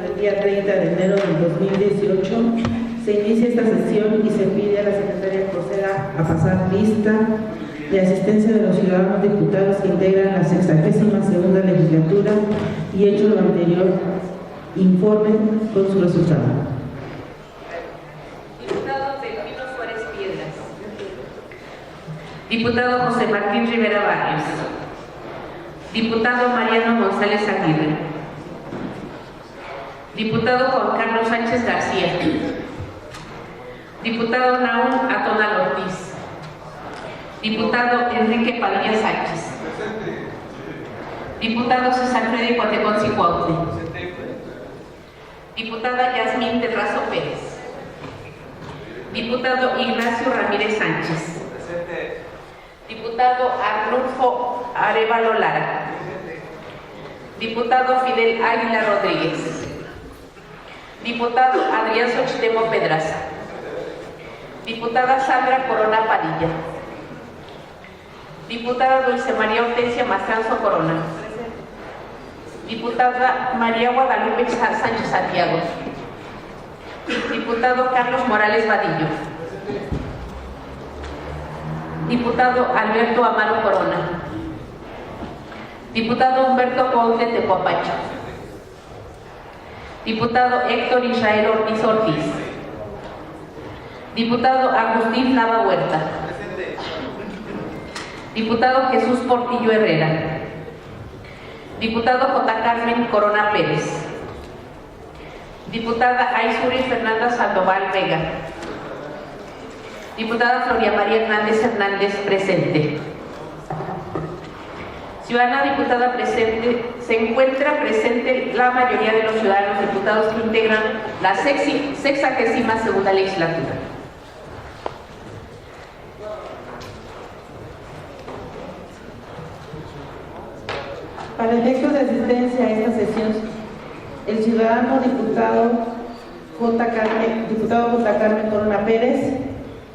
del día 30 de enero del 2018, se inicia esta sesión y se pide a la secretaria que proceda a pasar lista de asistencia de los ciudadanos diputados que integran la 62ª legislatura y hecho lo anterior, informen con su resultado. Diputado Delfino Suárez Piedras. Diputado José Martín Rivera Barrios. Diputado Mariano González Aguirre. Diputado Juan Carlos Sánchez García. Diputado Naúl Atonal Ortiz. Diputado Enrique Padilla Sánchez. Diputado César Freddy Cuatecón Cuautle. Diputada Yasmín Terrazo Pérez. Diputado Ignacio Ramírez Sánchez. Diputado Arnulfo Arevalo Lara. Diputado Fidel Águila Rodríguez. Diputado Adrián Xochitemo Pedraza. Diputada Sandra Corona Padilla. Diputada Dulce María Hortensia Mastranzo Corona. Diputada María Guadalupe Sánchez Santiago. Diputado Carlos Morales Vadillo. Diputado Alberto Amaro Corona. Diputado Humberto Cuautle Tecuapacho. Diputado Héctor Israel Ortiz Ortiz. Diputado Agustín Nava Huerta. Diputado Jesús Portillo Herrera. Diputado J. Carmen Corona Pérez. Diputada Aizuri Fernanda Sandoval Vega. Diputada Floria María Hernández Hernández presente. Ciudadana diputada presente, se encuentra presente la mayoría de los ciudadanos diputados que integran la 62ª legislatura. Para efectos de asistencia a esta sesión, el ciudadano diputado J. Carmen Corona Pérez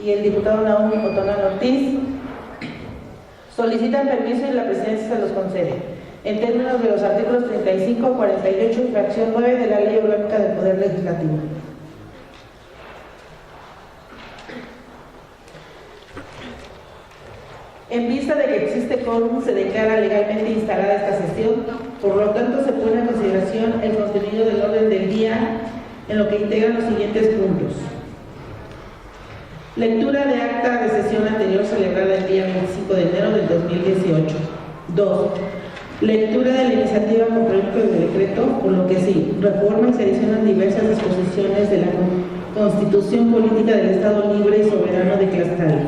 y el diputado Naúl Atonal Ortiz solicitan permiso y la presidencia se los concede, en términos de los artículos 35, 48 y fracción 9 de la Ley Orgánica del Poder Legislativo. En vista de que existe quórum, se declara legalmente instalada esta sesión, por lo tanto se pone a consideración el contenido del orden del día en lo que integran los siguientes puntos. Lectura de acta de sesión anterior celebrada el día 25 de enero del 2018. 2. Lectura de la iniciativa con proyecto de decreto, por lo que sí, reforma y se adicionan diversas disposiciones de la Constitución Política del Estado Libre y Soberano de Tlaxcala,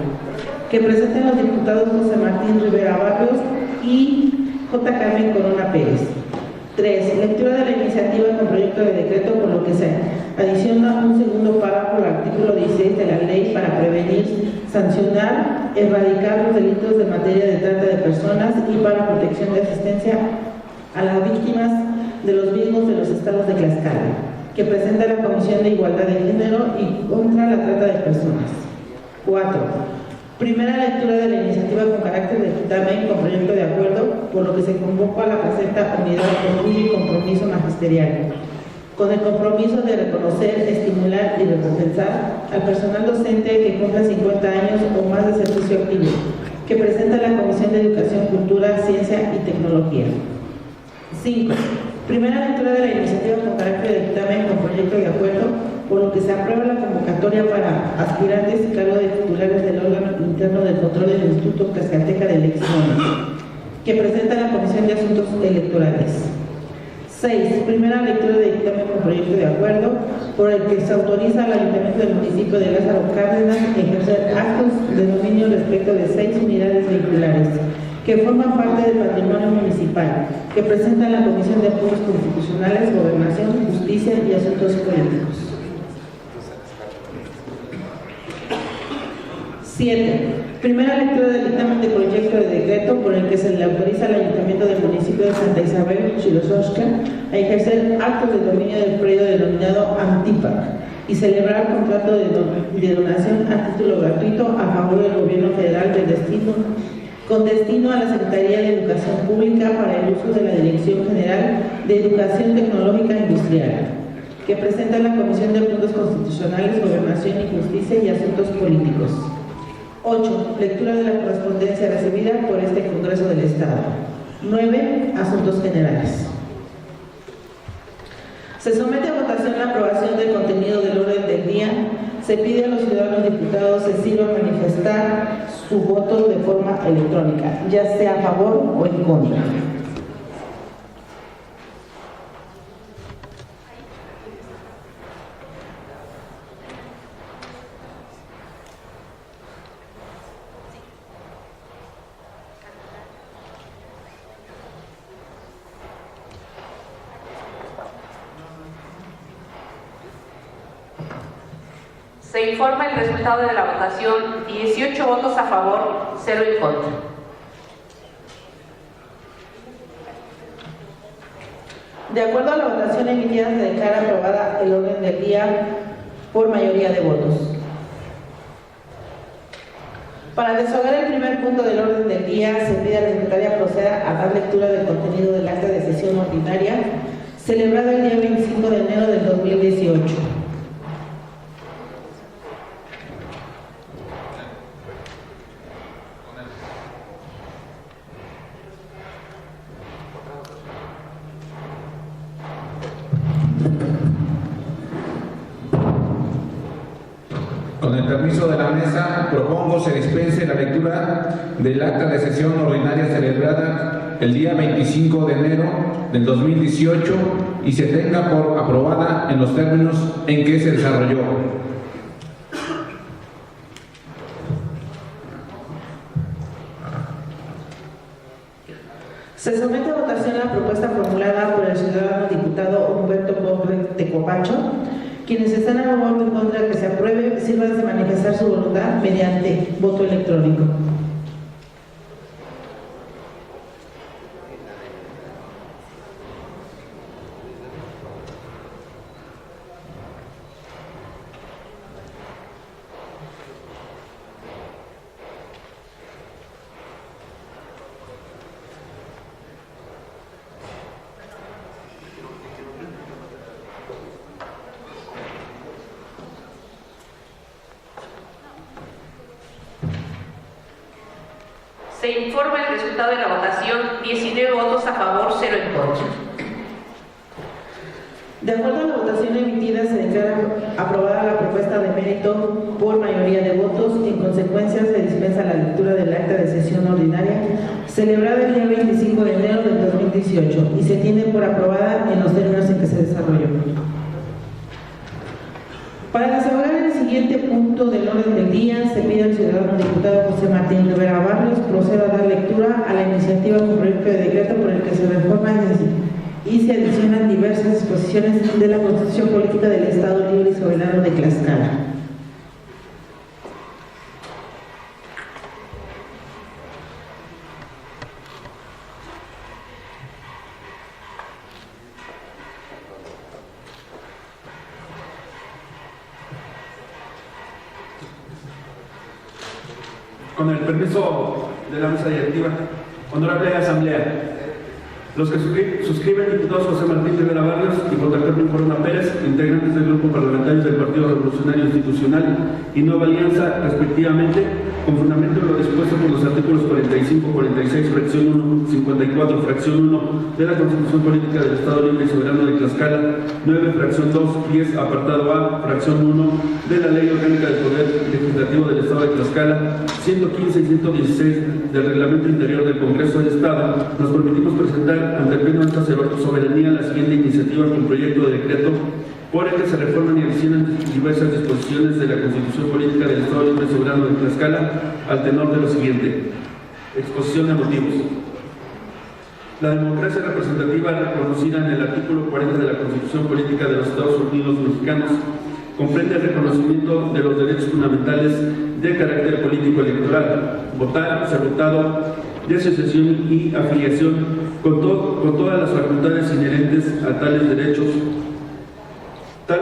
que presenten los diputados José Martín Rivera Barrios y J. Carmen Corona Pérez. 3. Lectura de la iniciativa con proyecto de decreto, por lo que se adiciona un segundo párrafo al artículo 16 de la ley para prevenir, sancionar, erradicar los delitos de materia de trata de personas y para protección de asistencia a las víctimas de los mismos de los estados de Tlaxcala, que presenta la Comisión de Igualdad de Género y contra la trata de personas. 4. Primera lectura de la iniciativa con carácter de dictamen con proyecto de acuerdo, por lo que se convoca a la presente unidad con un compromiso magisterial, con el compromiso de reconocer, estimular y recompensar al personal docente que cumpla 50 años o más de servicio activo, que presenta la Comisión de Educación, Cultura, Ciencia y Tecnología. 5. Primera lectura de la iniciativa con carácter de dictamen con proyecto de acuerdo, por lo que se aprueba la convocatoria para aspirantes y cargo de titulares del órgano interno del control del Instituto Tlaxcalteca de Elecciones, que presenta la Comisión de Asuntos Electorales. 6. Primera lectura de dictamen con proyecto de acuerdo, por el que se autoriza al Ayuntamiento del municipio de Lázaro Cárdenas a ejercer actos de dominio respecto de 6 unidades vehiculares, que forman parte del patrimonio municipal, que presentan la Comisión de Asuntos Constitucionales, Gobernación, Justicia y Asuntos Políticos. 7. Primera lectura del dictamen de proyecto de decreto por el que se le autoriza al Ayuntamiento del municipio de Santa Isabel, Xiloxochtla, a ejercer actos de dominio del predio denominado Antipac y celebrar contrato de donación a título gratuito a favor del Gobierno Federal con destino a la Secretaría de Educación Pública para el uso de la Dirección General de Educación Tecnológica Industrial. que presenta la Comisión de Puntos Constitucionales, Gobernación y Justicia y Asuntos Políticos. 8. Lectura de la correspondencia recibida por este Congreso del Estado. 9. Asuntos generales. Se somete a votación la aprobación del contenido del orden del día. Se pide a los ciudadanos diputados se sirvan a manifestar su voto de forma electrónica, ya sea a favor o en contra. Se informa el resultado de la votación: 18 votos a favor, 0 en contra. De acuerdo a la votación emitida, se declara aprobada el orden del día por mayoría de votos. Para desahogar el primer punto del orden del día, se pide a la secretaria proceda a dar lectura del contenido del acta de sesión ordinaria celebrada el día 25 de enero del 2018. Con el permiso de la mesa, propongo se dispense la lectura del acta de sesión ordinaria celebrada el día 25 de enero del 2018 y se tenga por aprobada en los términos en que se desarrolló. Se somete a votación la propuesta formulada por el ciudadano diputado Humberto Pobre Tecopacho. Quienes están a favor o en contra de que se apruebe, sirvan de manifestar su voluntad mediante voto electrónico. Se informa el resultado de la votación: 19 votos a favor, 0 en contra. De acuerdo a la votación emitida, se declara aprobada la propuesta de mérito por mayoría de votos. En consecuencia, se dispensa la lectura del acta de sesión ordinaria celebrada el día 25 de enero del 2018 y se tiene por aprobada en los términos en que se desarrolló. Para desahogar el siguiente punto del orden del día, se pide al ciudadano diputado José Martín Rivera Barrios proceda a dar lectura a la iniciativa con proyecto de decreto por el que se reforma y se adicionan diversas disposiciones de la Constitución Política del Estado Libre y Soberano de Tlaxcala. Con el permiso de la mesa directiva, honorable asamblea, los que suscriben diputados José Martín Rivera Barrios y J. Carmen Corona Pérez, integrantes del grupo parlamentario del Partido Revolucionario Institucional y Nueva Alianza, respectivamente, con fundamento en lo dispuesto por los artículos 45, 46, fracción 1, 54, fracción 1 de la Constitución Política del Estado Libre y Soberano de Tlaxcala, 9, fracción 2, 10, apartado A, fracción 1 de la Ley Orgánica del Poder Legislativo del Estado de Tlaxcala, 115 y 116 del Reglamento Interior del Congreso del Estado, nos permitimos presentar ante el Pleno de nuestra soberanía la siguiente iniciativa con proyecto de decreto por el que se reforman y adicionan diversas disposiciones de la Constitución Política del Estado Libre y Soberano de Tlaxcala al tenor de lo siguiente. Exposición de motivos. La democracia representativa reconocida en el artículo 40 de la Constitución Política de los Estados Unidos Mexicanos comprende el reconocimiento de los derechos fundamentales de carácter político electoral, votar, ser votado, de asociación y afiliación, con todas las facultades inherentes a tales derechos. Tal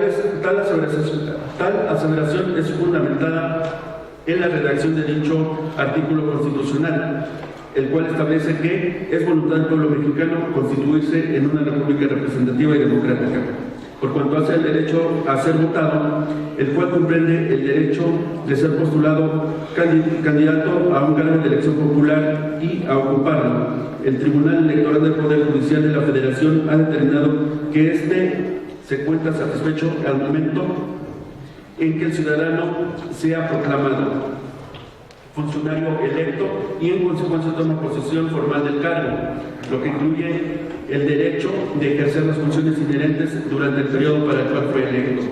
aseveración es fundamentada en la redacción de dicho artículo constitucional, el cual establece que es voluntad del pueblo mexicano constituirse en una república representativa y democrática. por cuanto hace el derecho a ser votado, el cual comprende el derecho de ser postulado candidato a un cargo de elección popular y a ocuparlo. El Tribunal Electoral del Poder Judicial de la Federación ha determinado que este se encuentra satisfecho al momento en que el ciudadano sea proclamado funcionario electo y en consecuencia toma posesión formal del cargo, lo que incluye el derecho de ejercer las funciones inherentes durante el periodo para el cual fue electo.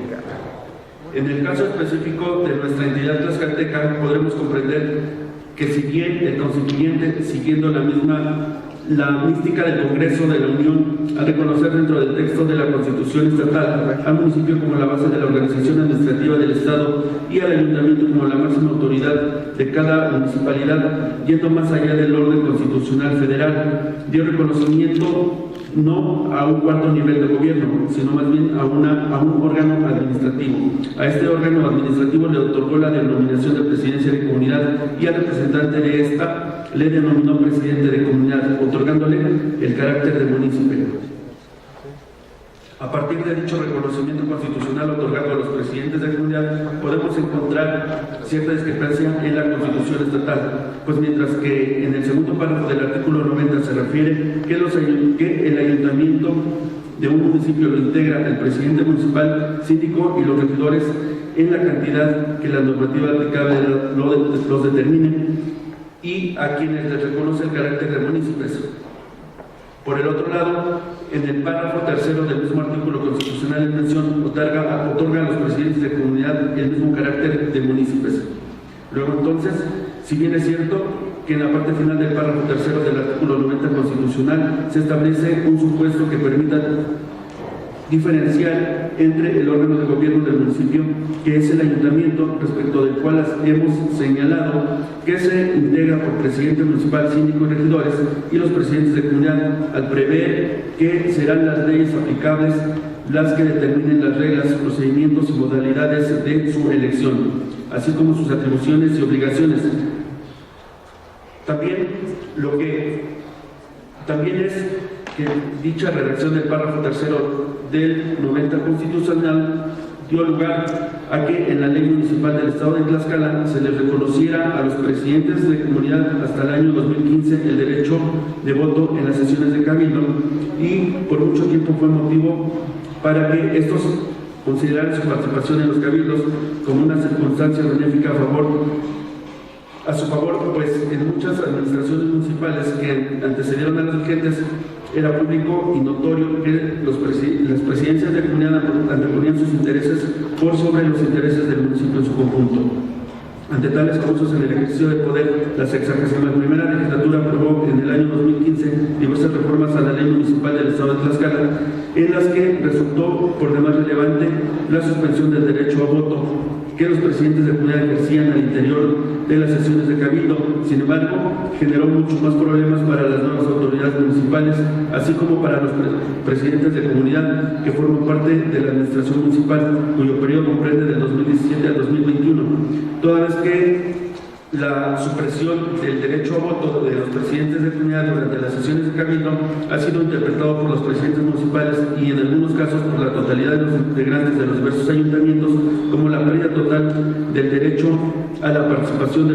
En el caso específico de nuestra entidad tlaxcalteca, podremos comprender que si bien el constituyente, siguiendo la mística del Congreso de la Unión, al reconocer dentro del texto de la Constitución estatal al municipio como la base de la organización administrativa del Estado y al ayuntamiento como la máxima autoridad de cada municipalidad, yendo más allá del orden constitucional federal, dio reconocimiento no a un cuarto nivel de gobierno, sino más bien a un órgano administrativo. A este órgano administrativo le otorgó la denominación de presidencia de comunidad y al representante de esta le denominó presidente de comunidad, otorgándole el carácter de municipio. A partir de dicho reconocimiento constitucional otorgado a los presidentes de comunidad, podemos encontrar cierta discrepancia en la Constitución estatal, pues mientras que en el segundo párrafo del artículo 90 se refiere que el ayuntamiento de un municipio lo integra el presidente municipal, síndico y los regidores en la cantidad que la normativa aplicable los determine y a quienes les reconoce el carácter de municipios. Por el otro lado, en el párrafo tercero del mismo artículo constitucional en mención, otorga a los presidentes de comunidad el mismo carácter de municipios. Luego entonces, si bien es cierto que en la parte final del párrafo tercero del artículo 90 constitucional se establece un supuesto que permita diferenciar entre el órgano de gobierno del municipio, que es el ayuntamiento, respecto del cual hemos señalado que se integra por presidente municipal, síndico y regidores, y los presidentes de comunidad, al prever que serán las leyes aplicables las que determinen las reglas, procedimientos y modalidades de su elección, así como sus atribuciones y obligaciones. También es que dicha redacción del párrafo tercero del 90 constitucional dio lugar a que en la ley municipal del Estado de Tlaxcala se les reconociera a los presidentes de comunidad hasta el año 2015 el derecho de voto en las sesiones de cabildo, y por mucho tiempo fue motivo para que estos consideraran su participación en los cabildos como una circunstancia benéfica a su favor, pues en muchas administraciones municipales que antecedieron a las vigentes era público y notorio que las presidencias de comunidad anteponían sus intereses por sobre los intereses del municipio en su conjunto. Ante tales abusos en el ejercicio del poder, la 61ª legislatura aprobó en el año 2015 diversas reformas a la ley municipal del Estado de Tlaxcala, en las que resultó por demás relevante la suspensión del derecho a voto que los presidentes de comunidad ejercían al interior de las sesiones de cabildo. Sin embargo, generó muchos más problemas para las nuevas autoridades municipales, así como para los presidentes de comunidad que forman parte de la administración municipal, cuyo periodo comprende del 2017 al 2021, toda vez que la supresión del derecho a voto de los presidentes de comunidad durante las sesiones de cabildo ha sido interpretado por los presidentes municipales y en algunos casos por la totalidad de los integrantes de los diversos ayuntamientos como la pérdida total del derecho a la participación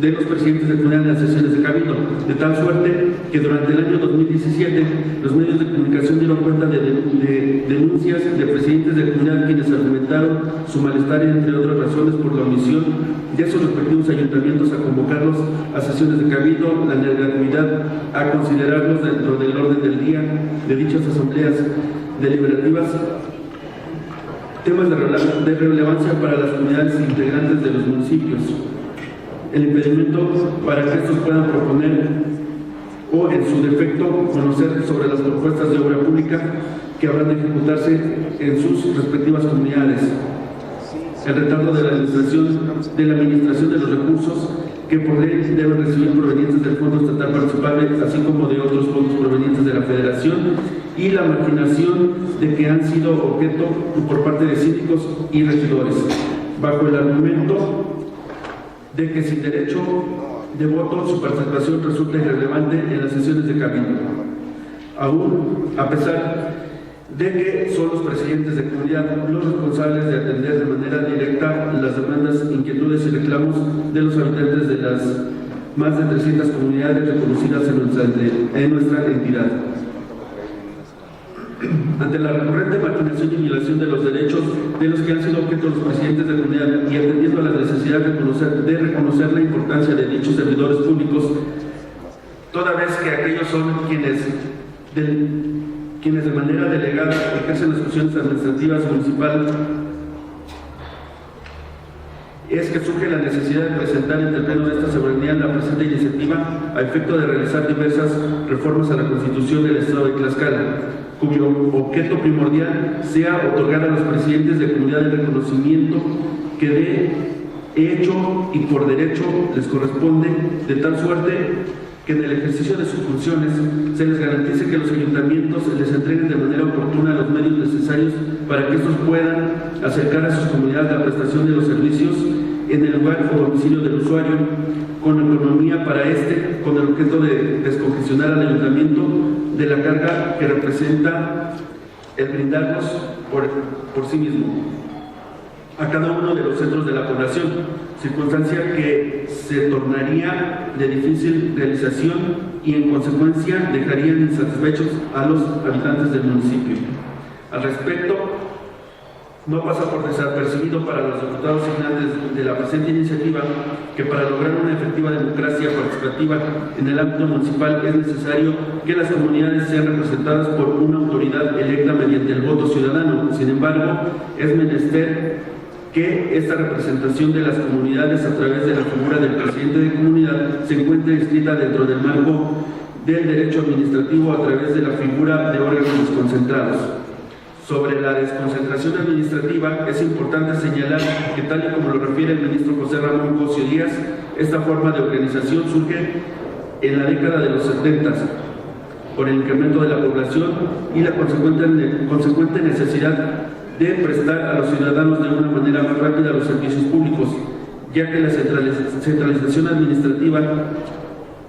de los presidentes de comunidad en las sesiones de cabildo, de tal suerte que durante el año 2017 los medios de comunicación dieron cuenta de denuncias de presidentes de comunidad quienes argumentaron su malestar, entre otras razones, por la omisión de esos respectivos ayuntamientos a convocarlos a sesiones de cabildo, la negatividad a considerarlos dentro del orden del día de dichas asambleas deliberativas, temas de relevancia para las comunidades integrantes de los municipios, el impedimento para que estos puedan proponer o, en su defecto, conocer sobre las propuestas de obra pública que habrán de ejecutarse en sus respectivas comunidades, el retardo de la administración de los recursos que por ley deben recibir provenientes del Fondo Estatal Participable, así como de otros fondos provenientes de la Federación, y la marginación de que han sido objeto por parte de síndicos y regidores, bajo el argumento de que sin derecho de voto su participación resulta irrelevante en las sesiones de cabildo. Aún, a pesar de que son los presidentes de comunidad los responsables de atender de manera directa las demandas, inquietudes y reclamos de los habitantes de las más de 300 comunidades reconocidas en nuestra entidad. Ante la recurrente marginación y violación de los derechos de los que han sido objeto los presidentes de comunidad y atendiendo a la necesidad de reconocer la importancia de dichos servidores públicos, toda vez que aquellos son quienes de manera delegada ejercen las funciones administrativas municipales, es que surge la necesidad de presentar ante el Pleno de esta soberanía la presente iniciativa a efecto de realizar diversas reformas a la Constitución del Estado de Tlaxcala, cuyo objeto primordial sea otorgar a los presidentes de comunidad el reconocimiento que de hecho y por derecho les corresponde, de tal suerte que en el ejercicio de sus funciones se les garantice que los ayuntamientos les entreguen de manera oportuna los medios necesarios para que estos puedan acercar a sus comunidades la prestación de los servicios en el lugar o domicilio del usuario, con economía para con el objeto de descongestionar al ayuntamiento de la carga que representa el brindarlos por sí mismo a cada uno de los centros de la población, circunstancia que se tornaría de difícil realización y en consecuencia dejarían insatisfechos a los habitantes del municipio. Al respecto, no pasa por desapercibido para los diputados signantes de la presente iniciativa que para lograr una efectiva democracia participativa en el ámbito municipal es necesario que las comunidades sean representadas por una autoridad electa mediante el voto ciudadano. Sin embargo, es menester que esta representación de las comunidades a través de la figura del presidente de comunidad se encuentre inscrita dentro del marco del derecho administrativo a través de la figura de órganos desconcentrados. Sobre la desconcentración administrativa, es importante señalar que, tal y como lo refiere el ministro José Ramón Cosio Díaz, esta forma de organización surge en la década de los 70 por el incremento de la población y la consecuente necesidad de prestar a los ciudadanos de una manera más rápida los servicios públicos, ya que la centralización administrativa,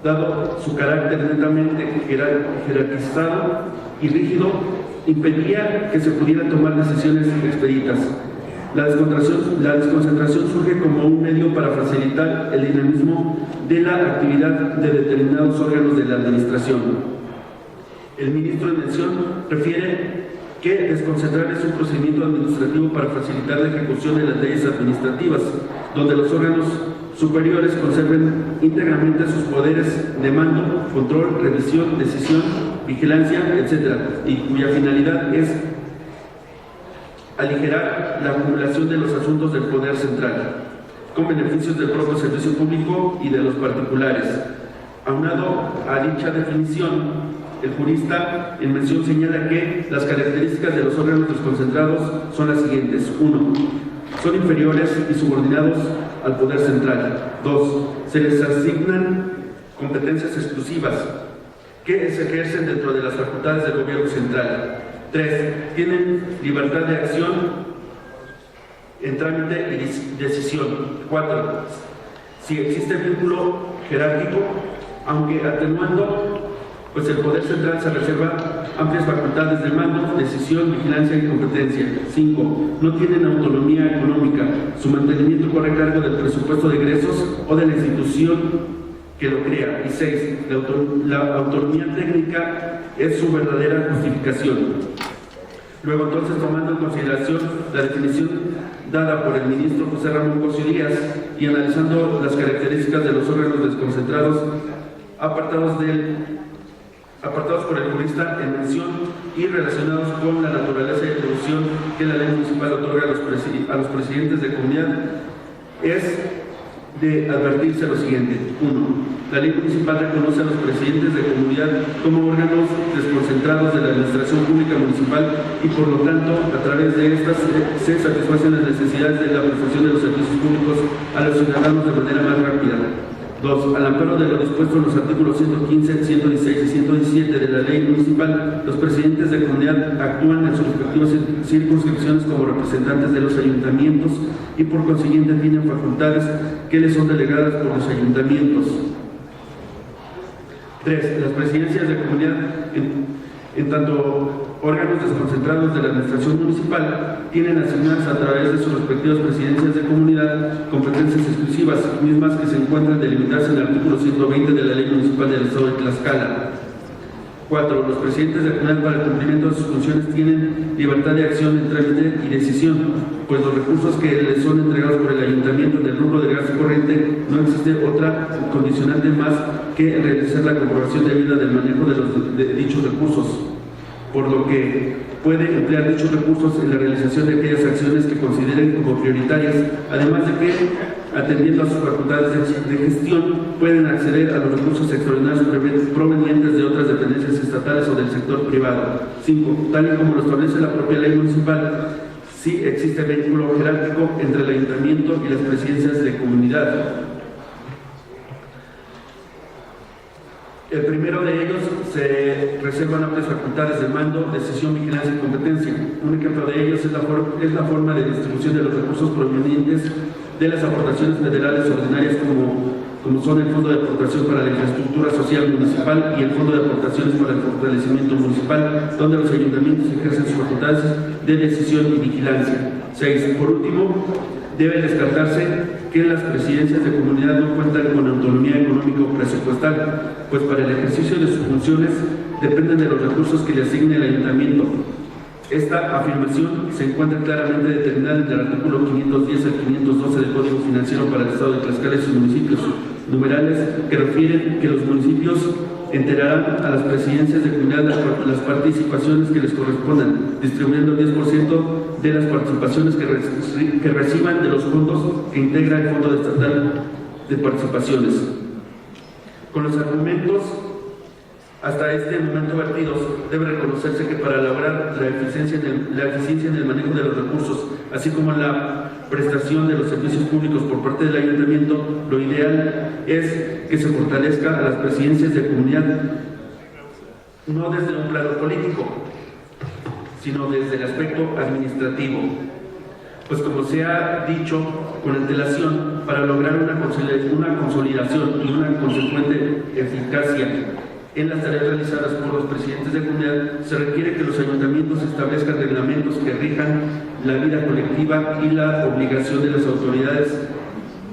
dado su carácter netamente jerarquizado y rígido, impedía que se pudieran tomar decisiones expeditas. La desconcentración surge como un medio para facilitar el dinamismo de la actividad de determinados órganos de la administración. El ministro en mención refiere que desconcentrar es un procedimiento administrativo para facilitar la ejecución de las leyes administrativas, donde los órganos superiores conserven íntegramente sus poderes de mando, control, revisión, decisión, vigilancia, etc., y cuya finalidad es aligerar la acumulación de los asuntos del poder central, con beneficios del propio servicio público y de los particulares. Aunado a dicha definición, el jurista en mención señala que las características de los órganos desconcentrados son las siguientes. 1. Son inferiores y subordinados al poder central. 2. Se les asignan competencias exclusivas que se ejercen dentro de las facultades del gobierno central. 3. Tienen libertad de acción en trámite y decisión. 4. Si existe vínculo jerárquico, aunque atenuando, pues el poder central se reserva amplias facultades de mando, decisión, vigilancia y competencia. 5. No tienen autonomía económica. Su mantenimiento corre a cargo del presupuesto de egresos o de la institución que lo crea. Y 6. La autonomía técnica es su verdadera justificación. Luego, entonces, tomando en consideración la definición dada por el ministro José Ramón Cosio Díaz y analizando las características de los órganos desconcentrados apartados por el jurista en mención y relacionados con la naturaleza y atribución que la ley municipal otorga a los presidentes de comunidad, es de advertirse lo siguiente. 1. La ley municipal reconoce a los presidentes de comunidad como órganos desconcentrados de la administración pública municipal y por lo tanto a través de estas se satisfacen las necesidades de la prestación de los servicios públicos a los ciudadanos de manera más rápida. 2. Al amparo de lo dispuesto en los artículos 115, 116 y 117 de la ley municipal, los presidentes de comunidad actúan en sus respectivas circunscripciones como representantes de los ayuntamientos y por consiguiente tienen facultades que les son delegadas por los ayuntamientos. 3. Las presidencias de comunidad En tanto, órganos desconcentrados de la administración municipal tienen asignadas a través de sus respectivas presidencias de comunidad competencias exclusivas, mismas que se encuentran delimitadas en el artículo 120 de la Ley Municipal del Estado de Tlaxcala. 4. Los presidentes de comunidad para el cumplimiento de sus funciones tienen libertad de acción en trámite y decisión, pues los recursos que les son entregados por el ayuntamiento en el rubro de gasto corriente no existe otra condicionante más que realizar la comprobación debida del manejo de dichos recursos, por lo que puede emplear dichos recursos en la realización de aquellas acciones que consideren como prioritarias, además de que, atendiendo a sus facultades de gestión, pueden acceder a los recursos extraordinarios provenientes de otras dependencias estatales o del sector privado. 5. Tal y como lo establece la propia ley municipal, sí existe vínculo jerárquico entre el ayuntamiento y las presidencias de comunidad. El primero de ellos se reservan amplias facultades de mando, decisión, vigilancia y competencia. Un ejemplo de ellos es la forma de distribución de los recursos provenientes de las aportaciones federales ordinarias como son el Fondo de Aportación para la Infraestructura Social Municipal y el Fondo de Aportaciones para el Fortalecimiento Municipal, donde los ayuntamientos ejercen sus facultades de decisión y vigilancia. 6. Por último, debe descartarse que las presidencias de comunidad no cuentan con autonomía económica o presupuestal, pues para el ejercicio de sus funciones dependen de los recursos que le asigne el ayuntamiento. Esta afirmación se encuentra claramente determinada en el artículo 510 al 512 del Código Financiero para el Estado de Tlaxcala y sus municipios, numerales que refieren que los municipios enterarán a las presidencias de comunidad las participaciones que les correspondan, distribuyendo el 10% de las participaciones que reciban de los fondos que integra el Fondo Estatal de Participaciones. Con los argumentos hasta este momento vertidos, debe reconocerse que para lograr la eficiencia en el manejo de los recursos, así como la prestación de los servicios públicos por parte del ayuntamiento, lo ideal es que se fortalezca a las presidencias de comunidad, no desde un plano político, sino desde el aspecto administrativo. Pues como se ha dicho con antelación, para lograr una consolidación y una consecuente eficacia en las tareas realizadas por los presidentes de comunidad, se requiere que los ayuntamientos establezcan reglamentos que rijan la vida colectiva y la obligación de las autoridades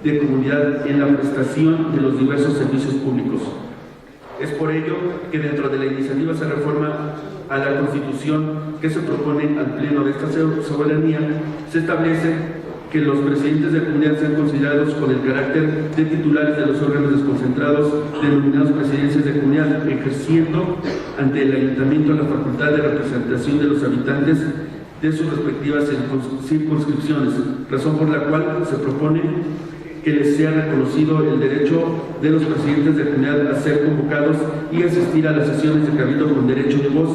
de comunidad en la prestación de los diversos servicios públicos. Es por ello que dentro de la iniciativa se reforma a la Constitución que se propone al Pleno de esta soberanía, se establece que los presidentes de comunidad sean considerados con el carácter de titulares de los órganos desconcentrados denominados presidencias de comunidad, ejerciendo ante el ayuntamiento la facultad de representación de los habitantes de sus respectivas circunscripciones, razón por la cual se propone que les sea reconocido el derecho de los presidentes de comunidad a ser convocados y asistir a las sesiones de cabildo con derecho de voz,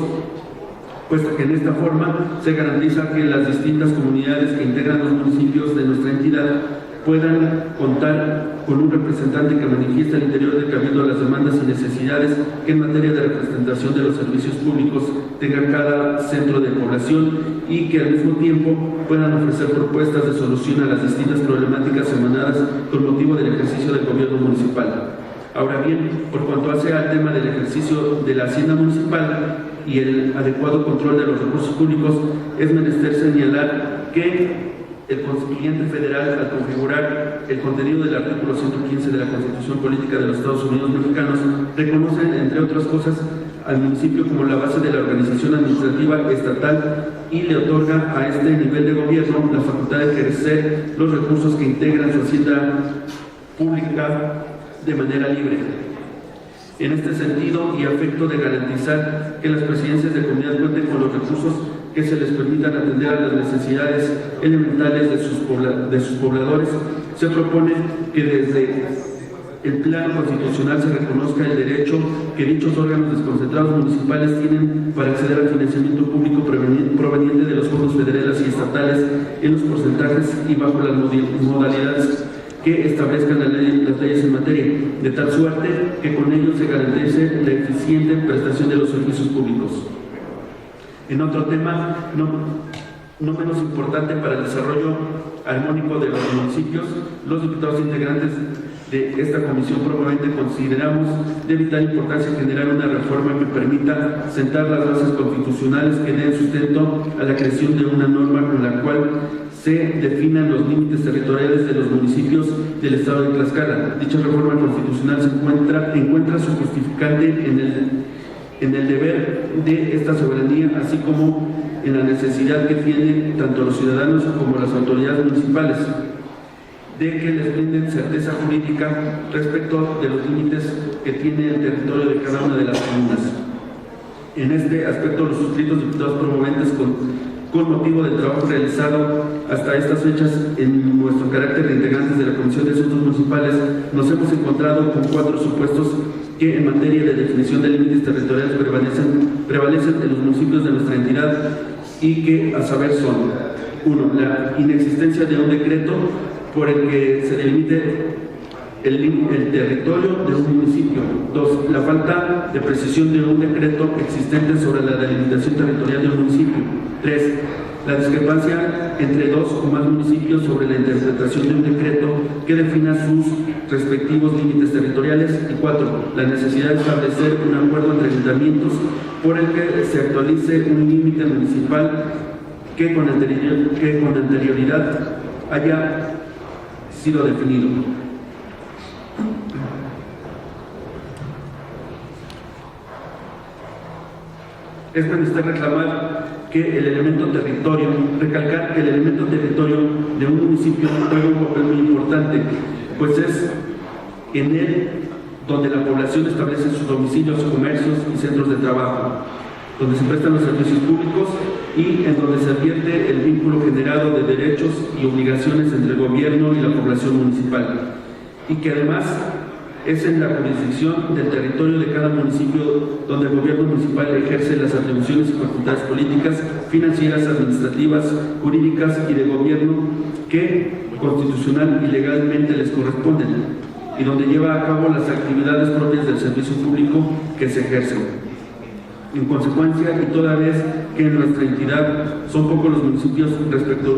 puesto que en esta forma se garantiza que las distintas comunidades que integran los municipios de nuestra entidad puedan contar con un representante que manifieste al interior del cabildo las demandas y necesidades que en materia de representación de los servicios públicos tenga cada centro de población y que al mismo tiempo puedan ofrecer propuestas de solución a las distintas problemáticas emanadas con motivo del ejercicio del gobierno municipal. Ahora bien, por cuanto hace al tema del ejercicio de la hacienda municipal y el adecuado control de los recursos públicos, es menester señalar que el constituyente federal, al configurar el contenido del artículo 115 de la Constitución Política de los Estados Unidos Mexicanos, reconoce, entre otras cosas, al municipio como la base de la organización administrativa estatal y le otorga a este nivel de gobierno la facultad de ejercer los recursos que integran su hacienda pública de manera libre. En este sentido, y a efecto de garantizar que las presidencias de comunidad cuenten con los recursos que se les permitan atender a las necesidades elementales de sus pobladores, se propone que desde el plano constitucional se reconozca el derecho que dichos órganos desconcentrados municipales tienen para acceder al financiamiento público proveniente de los fondos federales y estatales en los porcentajes y bajo las modalidades que establezcan las leyes en materia, de tal suerte que con ello se garantice la eficiente prestación de los servicios públicos. En otro tema, no menos importante para el desarrollo armónico de los municipios, los diputados integrantes de esta comisión probablemente consideramos de vital importancia generar una reforma que permita sentar las bases constitucionales que den sustento a la creación de una norma con la cual se definan los límites territoriales de los municipios del estado de Tlaxcala. Dicha reforma constitucional encuentra su justificante en el deber de esta soberanía, así como en la necesidad que tienen tanto los ciudadanos como las autoridades municipales de que les brinden certeza jurídica respecto de los límites que tiene el territorio de cada una de las comunas. En este aspecto, los suscritos diputados promoventes con motivo del trabajo realizado hasta estas fechas en nuestro carácter de integrantes de la Comisión de Asuntos Municipales, nos hemos encontrado con 4 supuestos que en materia de definición de límites territoriales prevalecen en los municipios de nuestra entidad y que a saber son: 1. La inexistencia de un decreto por el que se delimite el territorio de un municipio. 2. La falta de precisión de un decreto existente sobre la delimitación territorial de un municipio. 3. La discrepancia entre 2 o más municipios sobre la interpretación de un decreto que defina sus respectivos límites territoriales. Y 4. La necesidad de establecer un acuerdo entre ayuntamientos por el que se actualice un límite municipal que con anterioridad haya sido definido. Es menester reclamar que el elemento territorio, recalcar que el elemento territorio de un municipio juega un papel muy importante, pues es en él donde la población establece sus domicilios, comercios y centros de trabajo, donde se prestan los servicios públicos y en donde se advierte el vínculo generado de derechos y obligaciones entre el gobierno y la población municipal, y que además es en la jurisdicción del territorio de cada municipio donde el gobierno municipal ejerce las atribuciones y facultades políticas, financieras, administrativas, jurídicas y de gobierno que constitucional y legalmente les corresponden, y donde lleva a cabo las actividades propias del servicio público que se ejercen. En consecuencia, y toda vez que en nuestra entidad son pocos los municipios respecto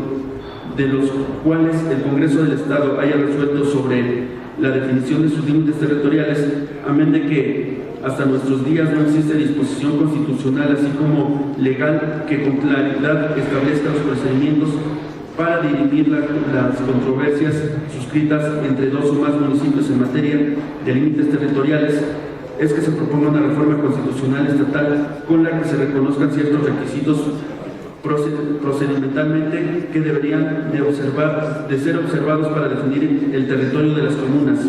de los cuales el Congreso del Estado haya resuelto sobre la definición de sus límites territoriales, amén de que hasta nuestros días no existe disposición constitucional así como legal que con claridad establezca los procedimientos para dirimir las controversias suscritas entre 2 o más municipios en materia de límites territoriales, es que se proponga una reforma constitucional estatal con la que se reconozcan ciertos requisitos procedimentalmente que deberían de ser observados para definir el territorio de las comunas,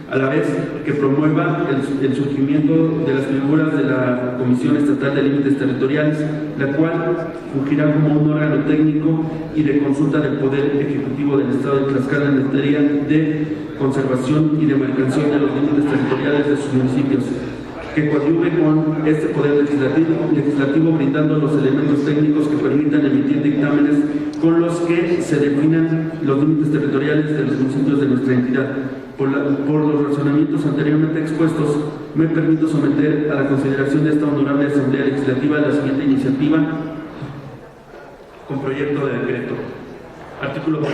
a la vez que promueva el surgimiento de las figuras de la Comisión Estatal de Límites Territoriales, la cual fungirá como un órgano técnico y de consulta del Poder Ejecutivo del Estado de Tlaxcala en materia de conservación y demarcación de los límites territoriales de sus municipios, que coadyuve con este poder legislativo brindando los elementos técnicos que permitan emitir dictámenes con los que se definan los límites territoriales de los municipios de nuestra entidad. Por los razonamientos anteriormente expuestos, me permito someter a la consideración de esta honorable Asamblea Legislativa la siguiente iniciativa con proyecto de decreto. Artículo 1.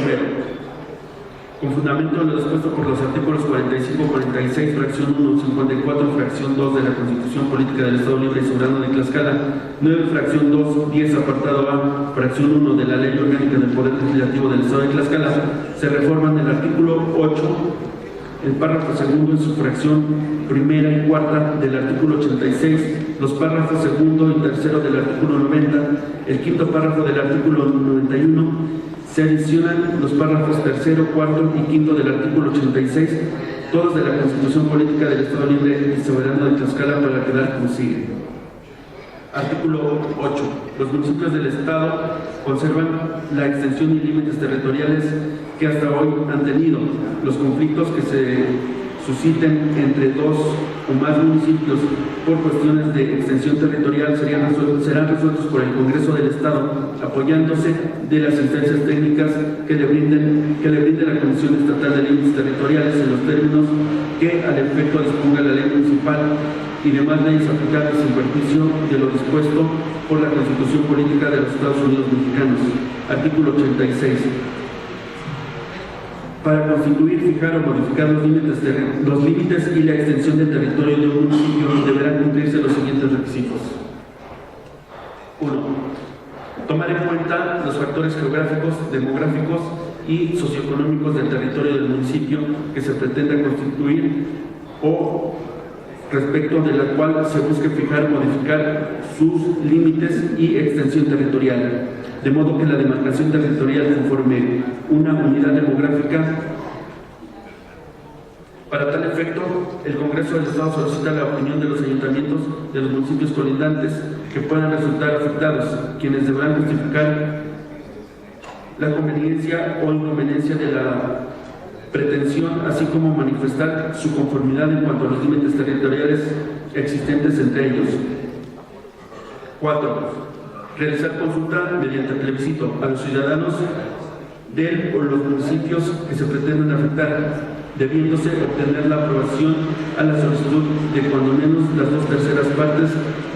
Con fundamento en lo dispuesto por los artículos 45, 46, fracción 1, 54, fracción 2 de la Constitución Política del Estado Libre y Soberano de Tlaxcala, 9, fracción 2, 10, apartado A, fracción 1 de la Ley Orgánica del Poder Legislativo del Estado de Tlaxcala, se reforman el artículo 8, el párrafo segundo en su fracción primera y cuarta del artículo 86, los párrafos segundo y tercero del artículo 90, el quinto párrafo del artículo 91, se adicionan los párrafos tercero, cuarto y quinto del artículo 86, todos de la Constitución Política del Estado Libre y Soberano de Tlaxcala, para quedar como sigue. Artículo 8. Los municipios del Estado conservan la extensión y límites territoriales que hasta hoy han tenido. Los conflictos que se susciten entre 2 o más municipios por cuestiones de extensión territorial serán resueltos por el Congreso del Estado, apoyándose de las instancias técnicas que le brinde la Comisión Estatal de Límites Territoriales en los términos que al efecto disponga la ley municipal y demás leyes aplicables en perjuicio de lo dispuesto por la Constitución Política de los Estados Unidos Mexicanos. Artículo 86. Para constituir, fijar o modificar los límites y la extensión del territorio de un municipio deberán cumplirse los siguientes requisitos. 1. Tomar en cuenta los factores geográficos, demográficos y socioeconómicos del territorio del municipio que se pretenda constituir o respecto de la cual se busque fijar o modificar sus límites y extensión territorial, de modo que la demarcación territorial conforme una unidad demográfica. Para tal efecto, el Congreso del Estado solicita la opinión de los ayuntamientos de los municipios colindantes que puedan resultar afectados, quienes deberán justificar la conveniencia o inconveniencia de la pretensión, así como manifestar su conformidad en cuanto a los límites territoriales existentes entre ellos. 4. Realizar consulta mediante plebiscito a los ciudadanos de los municipios que se pretenden afectar, debiéndose obtener la aprobación a la solicitud de cuando menos las 2/3 partes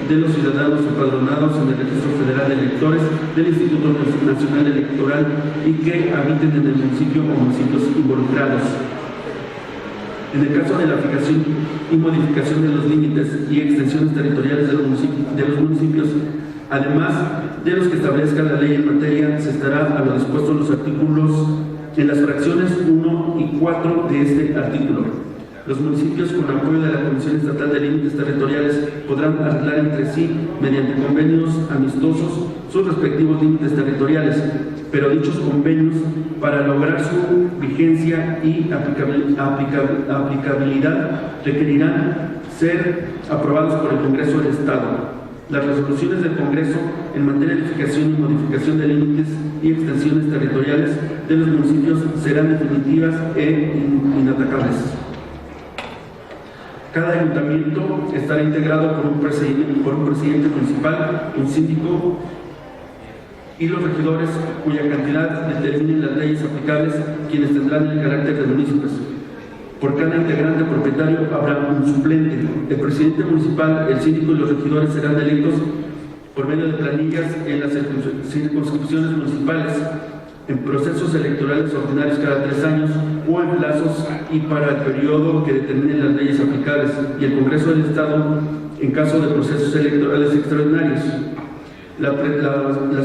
de los ciudadanos empadronados en el Registro Federal de Electores del Instituto Nacional Electoral y que habiten en el municipio o municipios involucrados. En el caso de la fijación y modificación de los límites y extensiones territoriales de los municipios, además de los que establezca la ley en materia, se estará a lo dispuesto en los artículos, en las fracciones 1 y 4 de este artículo. Los municipios, con apoyo de la Comisión Estatal de Límites Territoriales, podrán arreglar entre sí, mediante convenios amistosos, sus respectivos límites territoriales, pero dichos convenios, para lograr su vigencia y aplicabilidad, requerirán ser aprobados por el Congreso del Estado. Las resoluciones del Congreso en materia de fijación y modificación de límites y extensiones territoriales de los municipios serán definitivas e inatacables. Cada ayuntamiento estará integrado por un presidente municipal, un síndico y los regidores, cuya cantidad determinen las leyes aplicables, quienes tendrán el carácter de municipios. Por cada integrante propietario habrá un suplente. El presidente municipal, el síndico y los regidores serán electos por medio de planillas en las circunscripciones municipales, en procesos electorales ordinarios cada 3 años o en plazos y para el periodo que determinen las leyes aplicables, y el Congreso del Estado en caso de procesos electorales extraordinarios. Las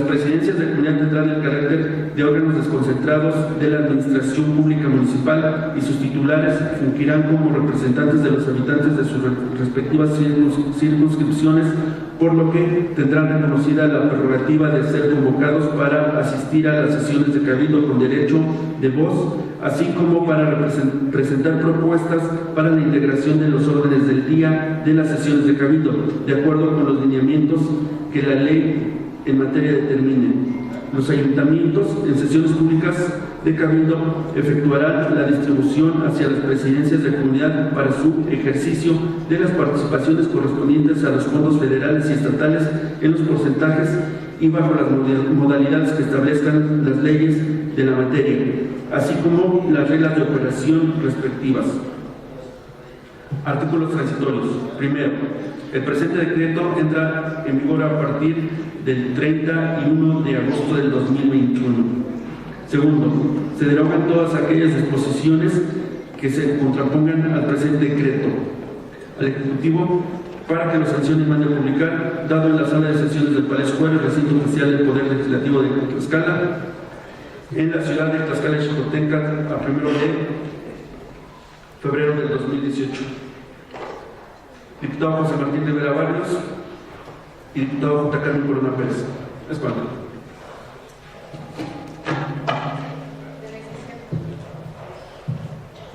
presidencias de comunidad tendrán el carácter de órganos desconcentrados de la administración pública municipal y sus titulares fungirán como representantes de los habitantes de sus respectivas circunscripciones, por lo que tendrán reconocida la prerrogativa de ser convocados para asistir a las sesiones de cabildo con derecho de voz, así como para presentar propuestas para la integración de los órdenes del día de las sesiones de cabildo, de acuerdo con los lineamientos que la ley en materia determine. Los ayuntamientos en sesiones públicas de cabildo efectuarán la distribución hacia las presidencias de comunidad para su ejercicio de las participaciones correspondientes a los fondos federales y estatales en los porcentajes y bajo las modalidades que establezcan las leyes de la materia, así como las reglas de operación respectivas. Artículos transitorios. Primero, el presente decreto entra en vigor a partir del 31 de agosto del 2021. Segundo, se derogan todas aquellas disposiciones que se contrapongan al presente decreto. Al Ejecutivo, para que lo sancione y mande a publicar, dado en la sala de sesiones del Palacio Juárez, recinto oficial del Poder Legislativo de Tlaxcala, en la ciudad de Tlaxcala y Xicotenca, a 1 de febrero del 2018. Diputado José Martín Rivera Barrios y diputado J. Carmen Corona Pérez. Es cuanto.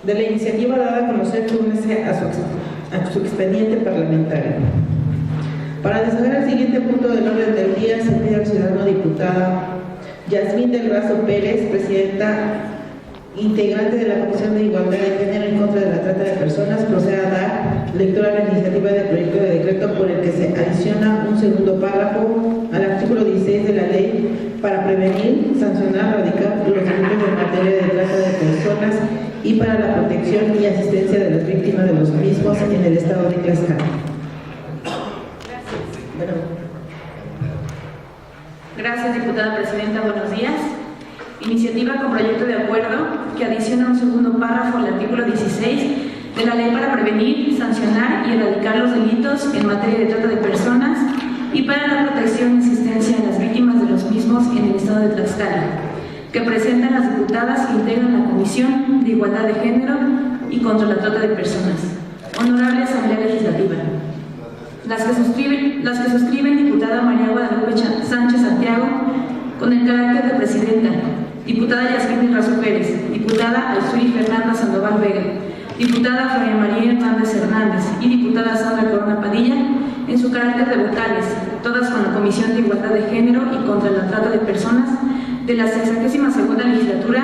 De la iniciativa dada a conocer, túnese a su expediente parlamentario. Para desarrollar el siguiente punto del orden del día, se pide al ciudadano diputada Yasmín del Brazo Pérez, presidenta integrante de la Comisión de Igualdad de Género en contra de la trata de personas, proceda a dar lectura a la iniciativa del proyecto de decreto por el que se adiciona un segundo párrafo al artículo 16 de la ley para prevenir, sancionar, erradicar los delitos en materia de trata de personas y para la protección y asistencia de las víctimas de los mismos en el estado de Tlaxcala. Gracias, diputada presidenta. Buenos días. Iniciativa con proyecto de acuerdo que adiciona un segundo párrafo al artículo 16 de la ley para prevenir, sancionar y erradicar los delitos en materia de trata de personas y para la protección y asistencia a las víctimas de los mismos en el estado de Tlaxcala, que presentan las diputadas que integran la Comisión de Igualdad de Género y contra la trata de personas. Honorable Asamblea Legislativa. Las que suscriben diputada María Guadalupe Sánchez Santiago, con el carácter de presidenta, diputada Yasmín Razo Pérez, diputada Aizuri Fernanda Sandoval Vega, diputada Floria María Hernández Hernández y diputada Sandra Corona Padilla, en su carácter de vocales, todas con la Comisión de Igualdad de Género y contra la trata de personas de la 62ª legislatura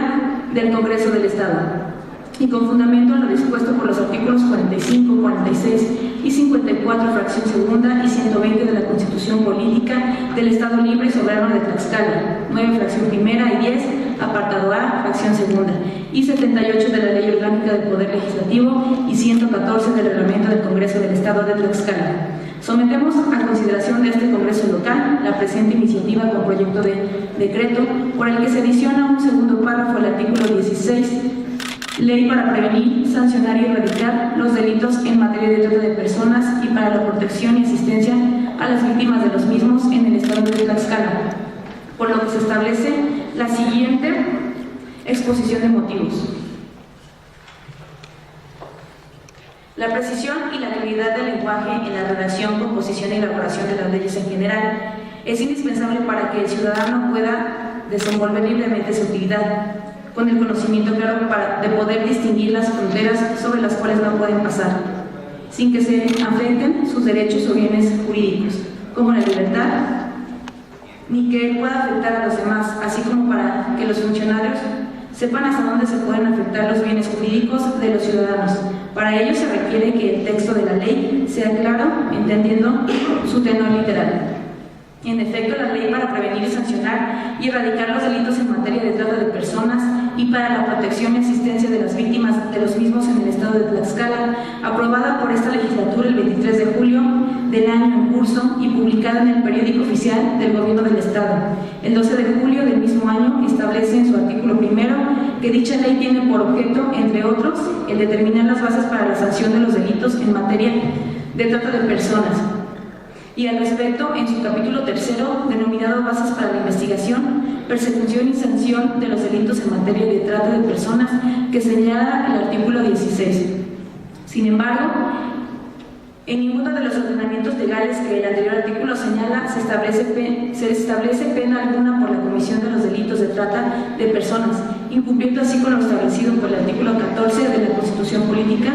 del Congreso del Estado, y con fundamento en lo dispuesto por los artículos 45, 46 y 54, fracción segunda y 120 de la Constitución Política del Estado Libre y Soberano de Tlaxcala, 9, fracción primera y 10, apartado A, fracción segunda, y 78 de la Ley Orgánica del Poder Legislativo y 114 del Reglamento del Congreso del Estado de Tlaxcala. Sometemos a consideración de este Congreso local la presente iniciativa con proyecto de decreto por el que se adiciona un segundo párrafo al artículo 16, Ley para prevenir, sancionar y erradicar los delitos en materia de trata de personas y para la protección y asistencia a las víctimas de los mismos en el estado de Tlaxcala, por lo que se establece la siguiente exposición de motivos. La precisión y la claridad del lenguaje en la redacción, composición y elaboración de las leyes en general es indispensable para que el ciudadano pueda desenvolver libremente su actividad, con el conocimiento claro de poder distinguir las fronteras sobre las cuales no pueden pasar, sin que se afecten sus derechos o bienes jurídicos, como la libertad, ni que él pueda afectar a los demás, así como para que los funcionarios sepan hasta dónde se pueden afectar los bienes jurídicos de los ciudadanos. Para ello se requiere que el texto de la ley sea claro, entendiendo su tenor literal. En efecto, la ley para prevenir y sancionar y erradicar los delitos en materia de trata de personas y para la protección y asistencia de las víctimas de los mismos en el estado de Tlaxcala, aprobada por esta legislatura el 23 de julio del año en curso y publicada en el periódico oficial del Gobierno del Estado. El 12 de julio del mismo año establece en su artículo primero que dicha ley tiene por objeto, entre otros, el determinar las bases para la sanción de los delitos en materia de trata de personas. Y al respecto, en su capítulo tercero, denominado Bases para la Investigación, Persecución y Sanción de los Delitos en Materia de Trata de Personas, que señala el artículo 16. Sin embargo, en ninguno de los ordenamientos legales que el anterior artículo señala se establece pena alguna por la comisión de los delitos de trata de personas, incumpliendo así con lo establecido por el artículo 14 de la Constitución Política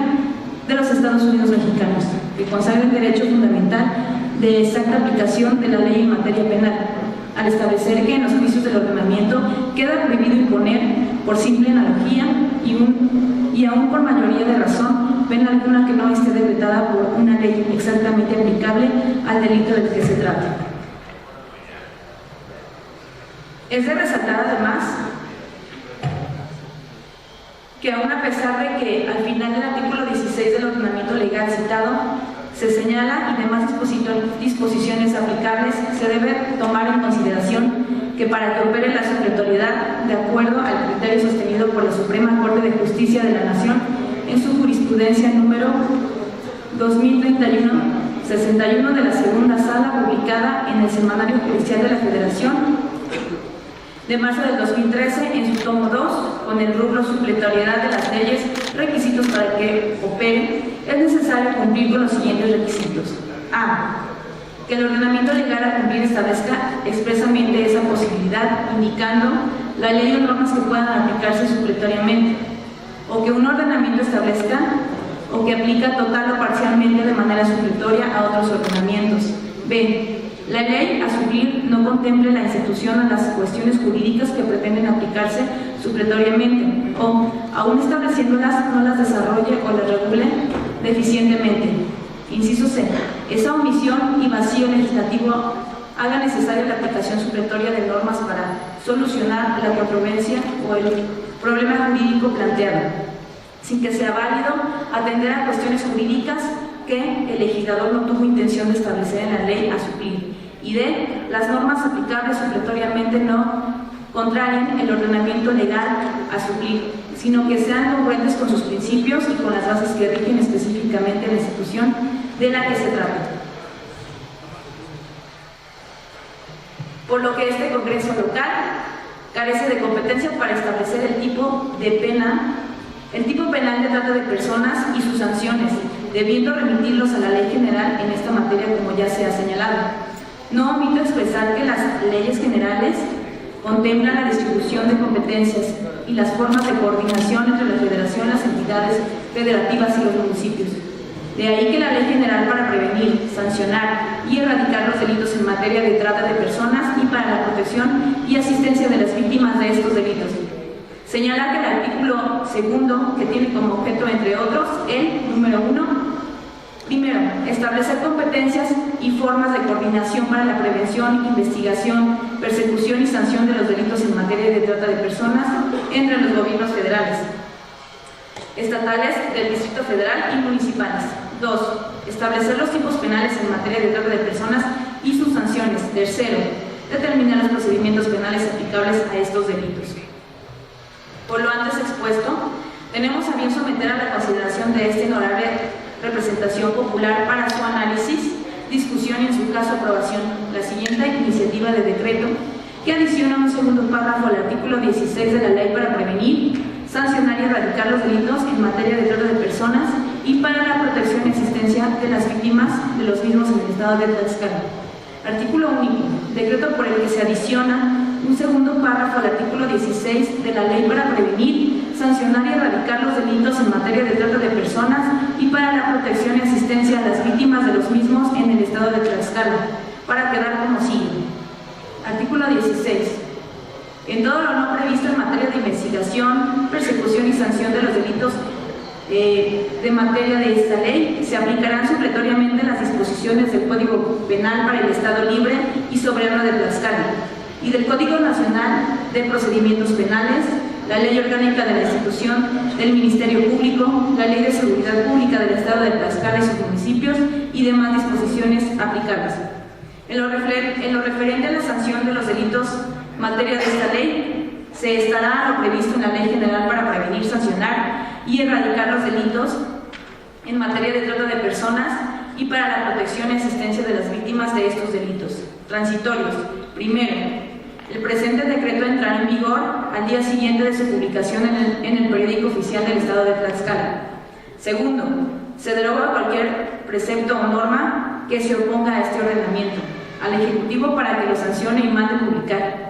de los Estados Unidos Mexicanos, que consagra el derecho fundamental de exacta aplicación de la ley en materia penal, al establecer que en los juicios del ordenamiento queda prohibido imponer, por simple analogía y aún por mayoría de razón, pena alguna que no esté decretada por una ley exactamente aplicable al delito del que se trata. Es de resaltar además que aún a pesar de que al final del artículo 16 del ordenamiento legal citado se señala y demás disposiciones aplicables, se debe tomar en consideración que para que opere la supletoriedad de acuerdo al criterio sostenido por la Suprema Corte de Justicia de la Nación en su jurisprudencia número 2031-61 de la segunda sala, publicada en el Semanario Judicial de la Federación de marzo del 2013 en su tomo 2, con el rubro supletoriedad de las leyes, requisitos para que opere, es necesario cumplir con los siguientes requisitos. A. Que el ordenamiento legal a cumplir establezca expresamente esa posibilidad, indicando la ley o normas que puedan aplicarse supletoriamente, o que un ordenamiento establezca o que aplica total o parcialmente de manera supletoria a otros ordenamientos. B. La ley a suplir no contemple la institución a las cuestiones jurídicas que pretenden aplicarse supletoriamente o, aún estableciéndolas, no las desarrolle o las regule deficientemente. Inciso C. Esa omisión y vacío legislativo haga necesaria la aplicación supletoria de normas para solucionar la controversia o el problema jurídico planteado, sin que sea válido atender a cuestiones jurídicas que el legislador no tuvo intención de establecer en la ley a suplir, y D. Las normas aplicables supletoriamente no contrarien el ordenamiento legal a suplir, sino que sean congruentes con sus principios y con las bases que rigen específicamente la institución de la que se trata. Por lo que este Congreso local carece de competencia para establecer el tipo penal de trata de personas y sus sanciones, debiendo remitirlos a la Ley General en esta materia, como ya se ha señalado. No omito expresar que las leyes generales contemplan la distribución de competencias y las formas de coordinación entre la Federación, las entidades federativas y los municipios. De ahí que la Ley General para prevenir, sancionar y erradicar los delitos en materia de trata de personas y para la protección y asistencia de las víctimas de estos delitos señala que el artículo 2, que tiene como objeto, entre otros, el número 1, primero, establecer competencias y formas de coordinación para la prevención, investigación, persecución y sanción de los delitos en materia de trata de personas entre los gobiernos federales, estatales, del Distrito Federal y municipales. 2. Establecer los tipos penales en materia de trata de personas y sus sanciones. Tercero, determinar los procedimientos penales aplicables a estos delitos. Por lo antes expuesto, tenemos a bien someter a la consideración de esta honorable representación popular para su análisis, discusión y en su caso aprobación la siguiente iniciativa de decreto que adiciona un segundo párrafo al artículo 16 de la Ley para prevenir, sancionar y erradicar los delitos en materia de trata de personas y para la protección y asistencia de las víctimas de los mismos en el estado de Tlaxcala. Artículo único. Decreto por el que se adiciona un segundo párrafo al artículo 16 de la Ley para prevenir, sancionar y erradicar los delitos en materia de trata de personas y para la protección y asistencia a las víctimas de los mismos en el estado de Tlaxcala, para quedar como sigue. Artículo 16. En todo lo no previsto en materia de investigación, persecución y sanción de los delitos de materia de esta ley, se aplicarán supletoriamente las disposiciones del Código Penal para el Estado Libre y Soberano de Tlaxcala y del Código Nacional de Procedimientos Penales, la Ley Orgánica de la Institución del Ministerio Público, la Ley de Seguridad Pública del Estado de Tlaxcala y sus municipios y demás disposiciones aplicables. En lo referente a la sanción de los delitos en materia de esta ley, se estará a lo previsto en la Ley General para prevenir, sancionar y erradicar los delitos en materia de trata de personas y para la protección y asistencia de las víctimas de estos delitos. Transitorios. Primero, el presente decreto entrará en vigor al día siguiente de su publicación en el periódico oficial del Estado de Tlaxcala. Segundo, se deroga cualquier precepto o norma que se oponga a este ordenamiento al Ejecutivo para que lo sancione y mande publicar.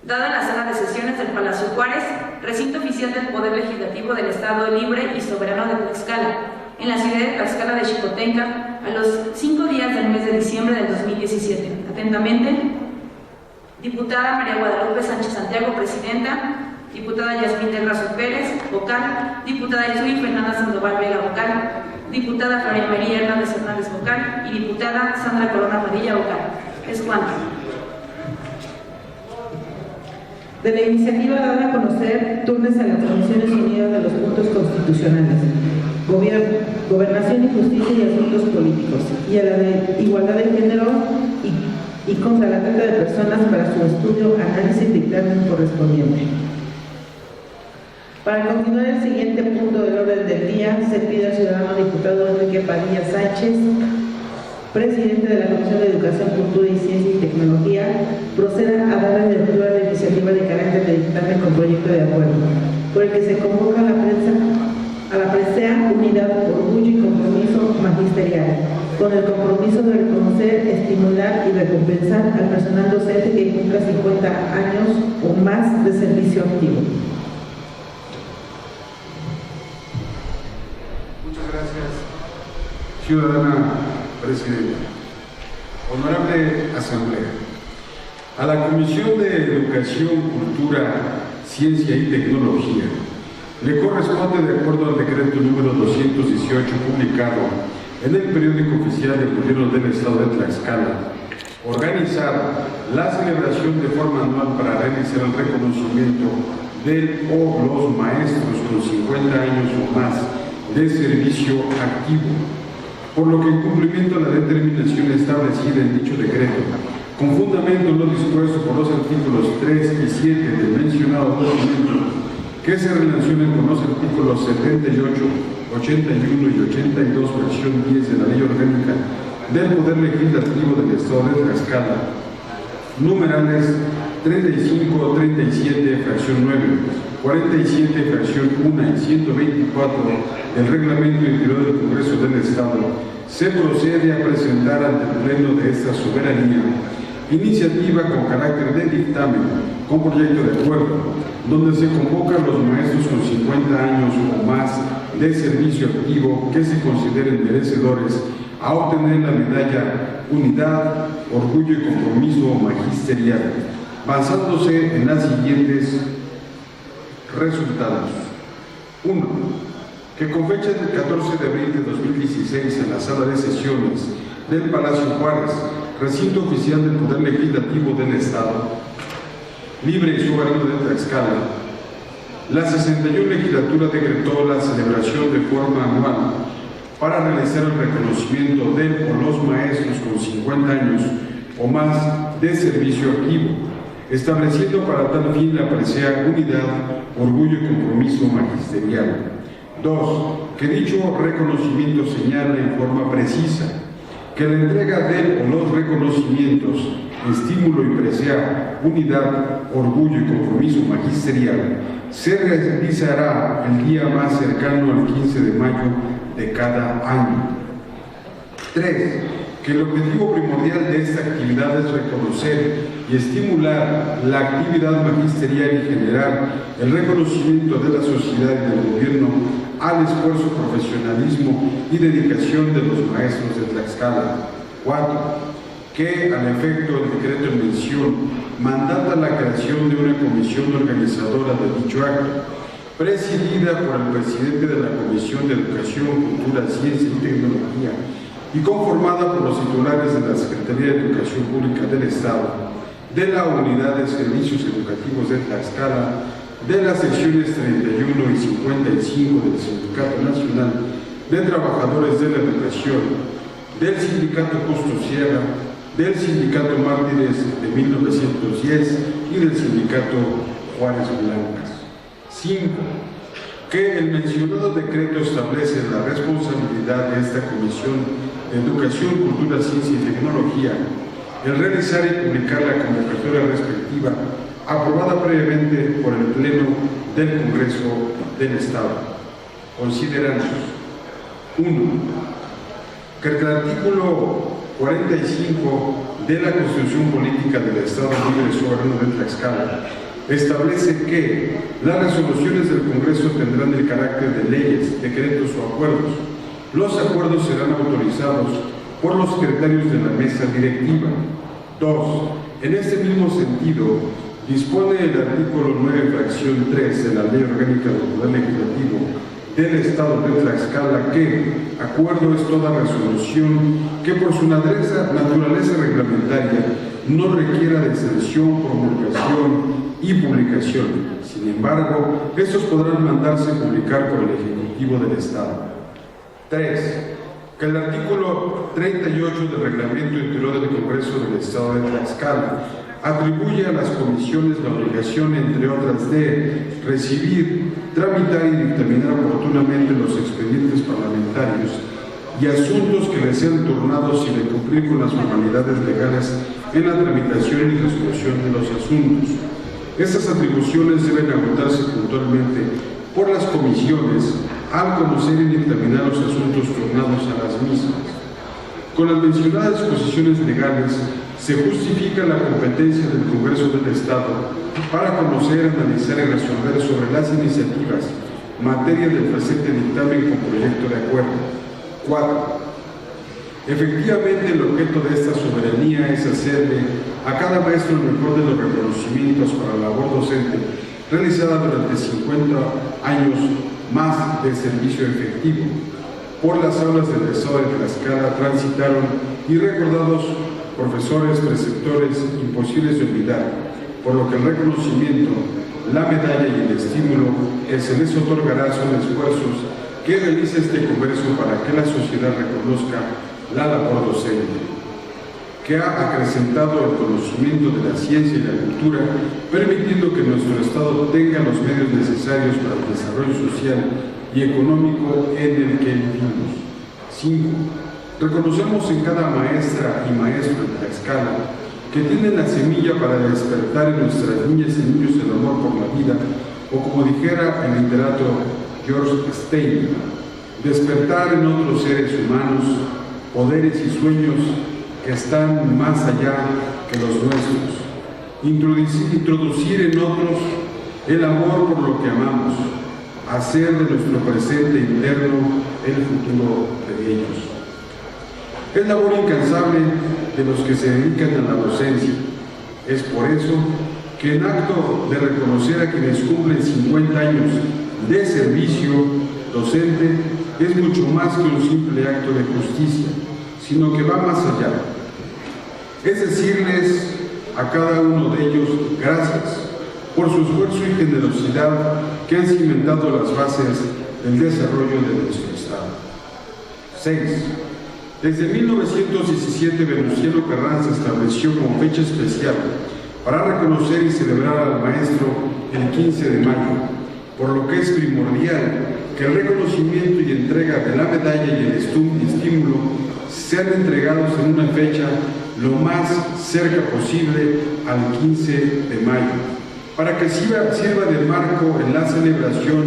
Dada la sala de sesiones del Palacio Juárez, recinto oficial del Poder Legislativo del Estado Libre y Soberano de Tlaxcala, en la ciudad de Tlaxcala de Xicotenca, a los 5 días del mes de diciembre del 2017. Atentamente, diputada María Guadalupe Sánchez Santiago, presidenta; diputada Yasmín del Razo Pérez, vocal; diputada Yuri Fernanda Sandoval Vega, vocal; diputada Floria María Hernández Hernández, vocal; y diputada Sandra Corona Padilla, vocal. Es cuanto. De la iniciativa dada a conocer, turnes a las Comisiones Unidas de los Puntos Constitucionales, Gobierno, Gobernación y Justicia y Asuntos Políticos, y a la de Igualdad de Género y contra la trata de personas para su estudio, análisis y dictamen correspondiente. Para continuar el siguiente punto del orden del día, se pide al ciudadano diputado Enrique Padilla Sánchez, presidente de la Comisión de Educación, Cultura y Ciencia y Tecnología, proceda a dar lectura a la iniciativa de carácter de dictamen con proyecto de acuerdo, por el que se convoca a la presea unidad, orgullo y compromiso magisterial, con el compromiso de reconocer, estimular y recompensar al personal docente que cumpla 50 años o más de servicio activo. Muchas gracias, ciudadana presidenta. Honorable Asamblea, a la Comisión de Educación, Cultura, Ciencia y Tecnología le corresponde, de acuerdo al decreto número 218 publicado en el periódico oficial del Gobierno del Estado de Tlaxcala, organizar la celebración de forma anual para realizar el reconocimiento del o los maestros con 50 años o más de servicio activo, por lo que en cumplimiento a la determinación establecida en dicho decreto, con fundamento en lo dispuesto por los artículos 3 y 7 del mencionado documento, que se relacionen con los artículos 78, 81 y 82, versión 10 de la Ley Orgánica del Poder Legislativo del Estado de Tlaxcala, numerales 35, 37, fracción 9, 47, fracción 1 y 124 del Reglamento Interior del Congreso del Estado, se procede a presentar ante el Pleno de esta soberanía iniciativa con carácter de dictamen con proyecto de acuerdo, donde se convocan los maestros con 50 años o más de servicio activo que se consideren merecedores a obtener la medalla Unidad, Orgullo y Compromiso Magisterial, basándose en las siguientes resultados. 1. Que con fecha del 14 de abril de 2016 en la sala de sesiones del Palacio Juárez, recinto oficial del Poder Legislativo del Estado, libre y soberano de Tlaxcala, la 61 legislatura decretó la celebración de forma anual para realizar el reconocimiento de o los maestros con 50 años o más de servicio activo, estableciendo para tal fin la presea Unidad, Orgullo y Compromiso Magisterial. 2. Que dicho reconocimiento señala en forma precisa que la entrega de o los reconocimientos, estímulo y presea Unidad, Orgullo y Compromiso Magisterial se realizará el día más cercano al 15 de mayo de cada año. 3. Que el objetivo primordial de esta actividad es reconocer y estimular la actividad magisterial y generar el reconocimiento de la sociedad y del gobierno al esfuerzo, profesionalismo y dedicación de los maestros de Tlaxcala. 4. Que al efecto el decreto en mención mandata la creación de una comisión organizadora de dicho acto, presidida por el presidente de la Comisión de Educación, Cultura, Ciencia y Tecnología y conformada por los titulares de la Secretaría de Educación Pública del Estado, de la Unidad de Servicios Educativos de Tlaxcala, de las secciones 31 y 55 del Sindicato Nacional de Trabajadores de la Educación, del Sindicato Justo Sierra, del Sindicato Mártires de 1910 y del Sindicato Juárez Blancas. 5. Que el mencionado decreto establece la responsabilidad de esta Comisión de Educación, Cultura, Ciencia y Tecnología el realizar y publicar la convocatoria respectiva aprobada previamente por el Pleno del Congreso del Estado. Considerando: 1. Que el artículo 45 de la Constitución Política del Estado Libre y Soberano de Tlaxcala establece que las resoluciones del Congreso tendrán el carácter de leyes, decretos o acuerdos. Los acuerdos serán autorizados por los secretarios de la mesa directiva. 2. En este mismo sentido, dispone el artículo 9, fracción 3 de la Ley Orgánica del Poder Legislativo del Estado de Tlaxcala que acuerdo es toda resolución que por su naturaleza reglamentaria no requiera de sanción, promulgación y publicación. Sin embargo, estos podrán mandarse publicar por el Ejecutivo del Estado. 3. Que el artículo 38 del Reglamento Interior del Congreso del Estado de Tlaxcala atribuye a las comisiones la obligación, entre otras, de recibir, tramitar y dictaminar oportunamente los expedientes parlamentarios y asuntos que les sean turnados y de cumplir con las formalidades legales en la tramitación y resolución de los asuntos. Estas atribuciones deben agotarse puntualmente por las comisiones al conocer y dictaminar los asuntos turnados a las mismas. Con las mencionadas disposiciones legales se justifica la competencia del Congreso del Estado para conocer, analizar y resolver sobre las iniciativas materia del presente dictamen con proyecto de acuerdo. 4. Efectivamente, el objeto de esta soberanía es hacerle a cada maestro el mejor de los reconocimientos para la labor docente realizada durante 50 años más de servicio efectivo. Por las aulas del Estado de Tlaxcala transitaron y recordados profesores, preceptores imposibles de olvidar, por lo que el reconocimiento, la medalla y el estímulo que se les otorgará son esfuerzos que realiza este Congreso para que la sociedad reconozca la labor docente, que ha acrecentado el conocimiento de la ciencia y la cultura, permitiendo que nuestro Estado tenga los medios necesarios para el desarrollo social y económico en el que vivimos. 5. Reconocemos en cada maestra y maestro de Tlaxcala que tienen la semilla para despertar en nuestras niñas y niños el amor por la vida, o como dijera el literato George Stein, despertar en otros seres humanos poderes y sueños que están más allá que los nuestros, introducir en otros el amor por lo que amamos, hacer de nuestro presente interno el futuro de ellos. Es labor incansable de los que se dedican a la docencia. Es por eso que en acto de reconocer a quienes cumplen 50 años de servicio docente es mucho más que un simple acto de justicia, sino que va más allá. Es decirles a cada uno de ellos gracias por su esfuerzo y generosidad que han cimentado las bases del desarrollo de nuestro Estado. 6. Desde 1917, Venustiano Carranza estableció como fecha especial para reconocer y celebrar al maestro el 15 de mayo, por lo que es primordial que el reconocimiento y entrega de la medalla y el estímulo sean entregados en una fecha lo más cerca posible al 15 de mayo, para que sirva de marco en la celebración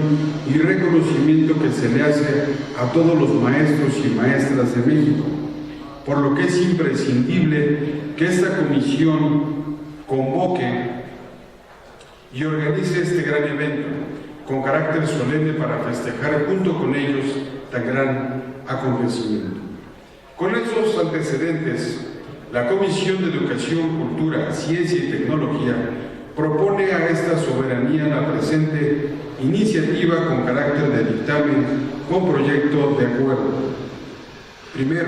y reconocimiento que se le hace a todos los maestros y maestras de México, por lo que es imprescindible que esta comisión convoque y organice este gran evento con carácter solemne para festejar junto con ellos tan gran acontecimiento. Con esos antecedentes, la Comisión de Educación, Cultura, Ciencia y Tecnología propone a esta soberanía la presente iniciativa con carácter de dictamen con proyecto de acuerdo. Primero,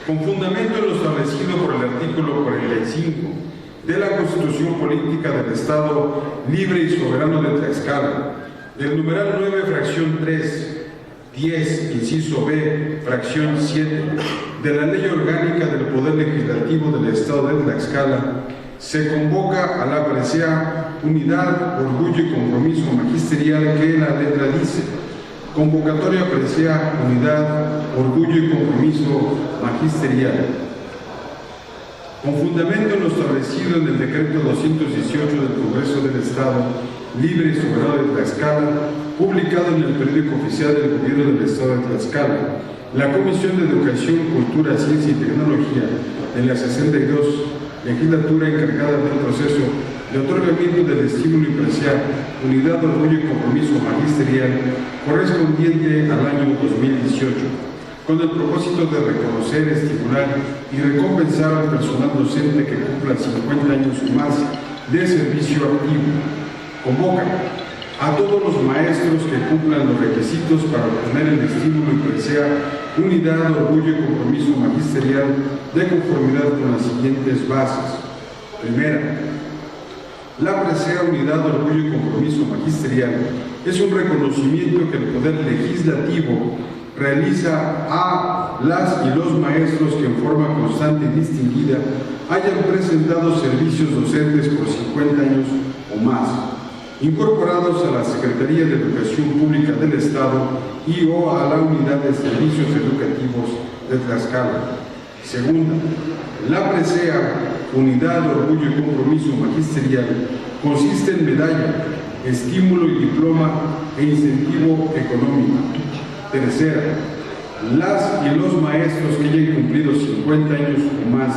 con fundamento en lo establecido por el artículo 45 de la Constitución Política del Estado Libre y Soberano de Tlaxcala, del numeral 9, fracción 3, 10, inciso B, fracción 7, de la Ley Orgánica del Poder Legislativo del Estado de Tlaxcala, se convoca a la presea unidad, orgullo y compromiso magisterial que la letra dice: convocatoria presea unidad, orgullo y compromiso magisterial. Con fundamento en lo establecido en el decreto 218 del Congreso del Estado Libre y Soberano de Tlaxcala, publicado en el periódico oficial del Gobierno del Estado de Tlaxcala, la Comisión de Educación, Cultura, Ciencia y Tecnología de la 62 legislatura encargada del proceso de otorgamiento del estímulo y presea unidad, orgullo y compromiso magisterial correspondiente al año 2018, con el propósito de reconocer, estimular y recompensar al personal docente que cumpla 50 años o más de servicio activo. Convoca a todos los maestros que cumplan los requisitos para obtener el estímulo y presea unidad, orgullo y compromiso magisterial de conformidad con las siguientes bases. Primera, la presea unidad, orgullo y compromiso magisterial es un reconocimiento que el Poder Legislativo realiza a las y los maestros que en forma constante y distinguida hayan presentado servicios docentes por 50 años o más, incorporados a la Secretaría de Educación Pública del Estado y o a la Unidad de Servicios Educativos de Tlaxcala. Segunda, la presea unidad, orgullo y compromiso magisterial consiste en medalla, estímulo y diploma e incentivo económico. Tercera, las y los maestros que hayan cumplido 50 años o más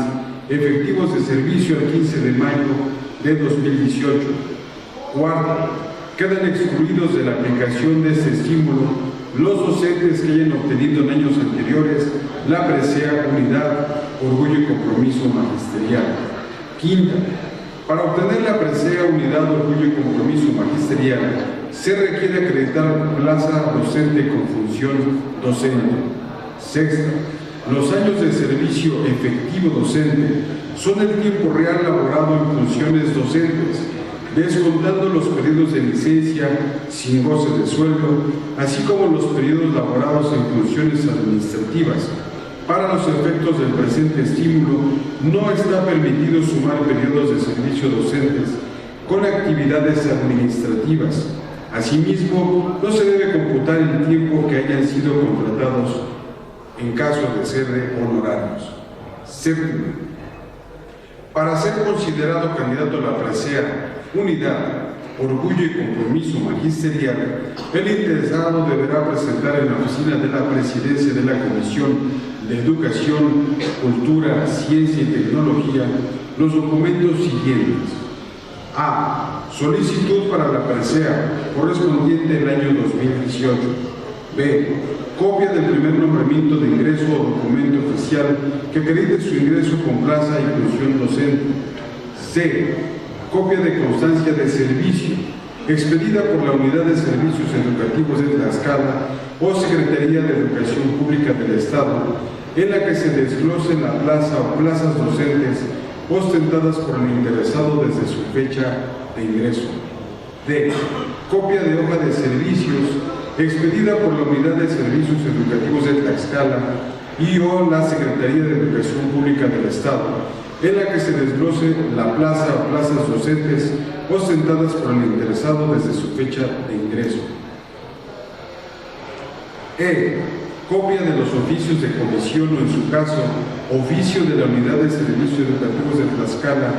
efectivos de servicio al 15 de mayo de 2018. Cuarta, quedan excluidos de la aplicación de este estímulo los docentes que hayan obtenido en años anteriores la presea Unidad, Orgullo y Compromiso Magisterial. Quinta, para obtener la presea Unidad, Orgullo y Compromiso Magisterial, se requiere acreditar plaza docente con función docente. Sexta, los años de servicio efectivo docente son el tiempo real laborado en funciones docentes, descontando los periodos de licencia sin goce de sueldo, así como los periodos laborados en funciones administrativas. Para los efectos del presente estímulo, no está permitido sumar periodos de servicio docentes con actividades administrativas. Asimismo, no se debe computar el tiempo que hayan sido contratados en caso de ser de honorarios. Séptimo, para ser considerado candidato a la presea Unidad, Orgullo y Compromiso Magisterial, el interesado deberá presentar en la oficina de la Presidencia de la Comisión de Educación, Cultura, Ciencia y Tecnología los documentos siguientes. A. Solicitud para la presea correspondiente al año 2018. B. Copia del primer nombramiento de ingreso o documento oficial que acredite su ingreso con plaza y función docente. C. Copia de constancia de servicio expedida por la Unidad de Servicios Educativos de Tlaxcala o Secretaría de Educación Pública del Estado, en la que se desglose la plaza o plazas docentes ostentadas por el interesado desde su fecha de ingreso. D. Copia de hoja de servicios expedida por la Unidad de Servicios Educativos de Tlaxcala y o la Secretaría de Educación Pública del Estado, en la que se desglose la plaza o plazas docentes ostentadas por el interesado desde su fecha de ingreso. E. Copia de los oficios de comisión o, en su caso, oficio de la Unidad de Servicios Educativos de Tlaxcala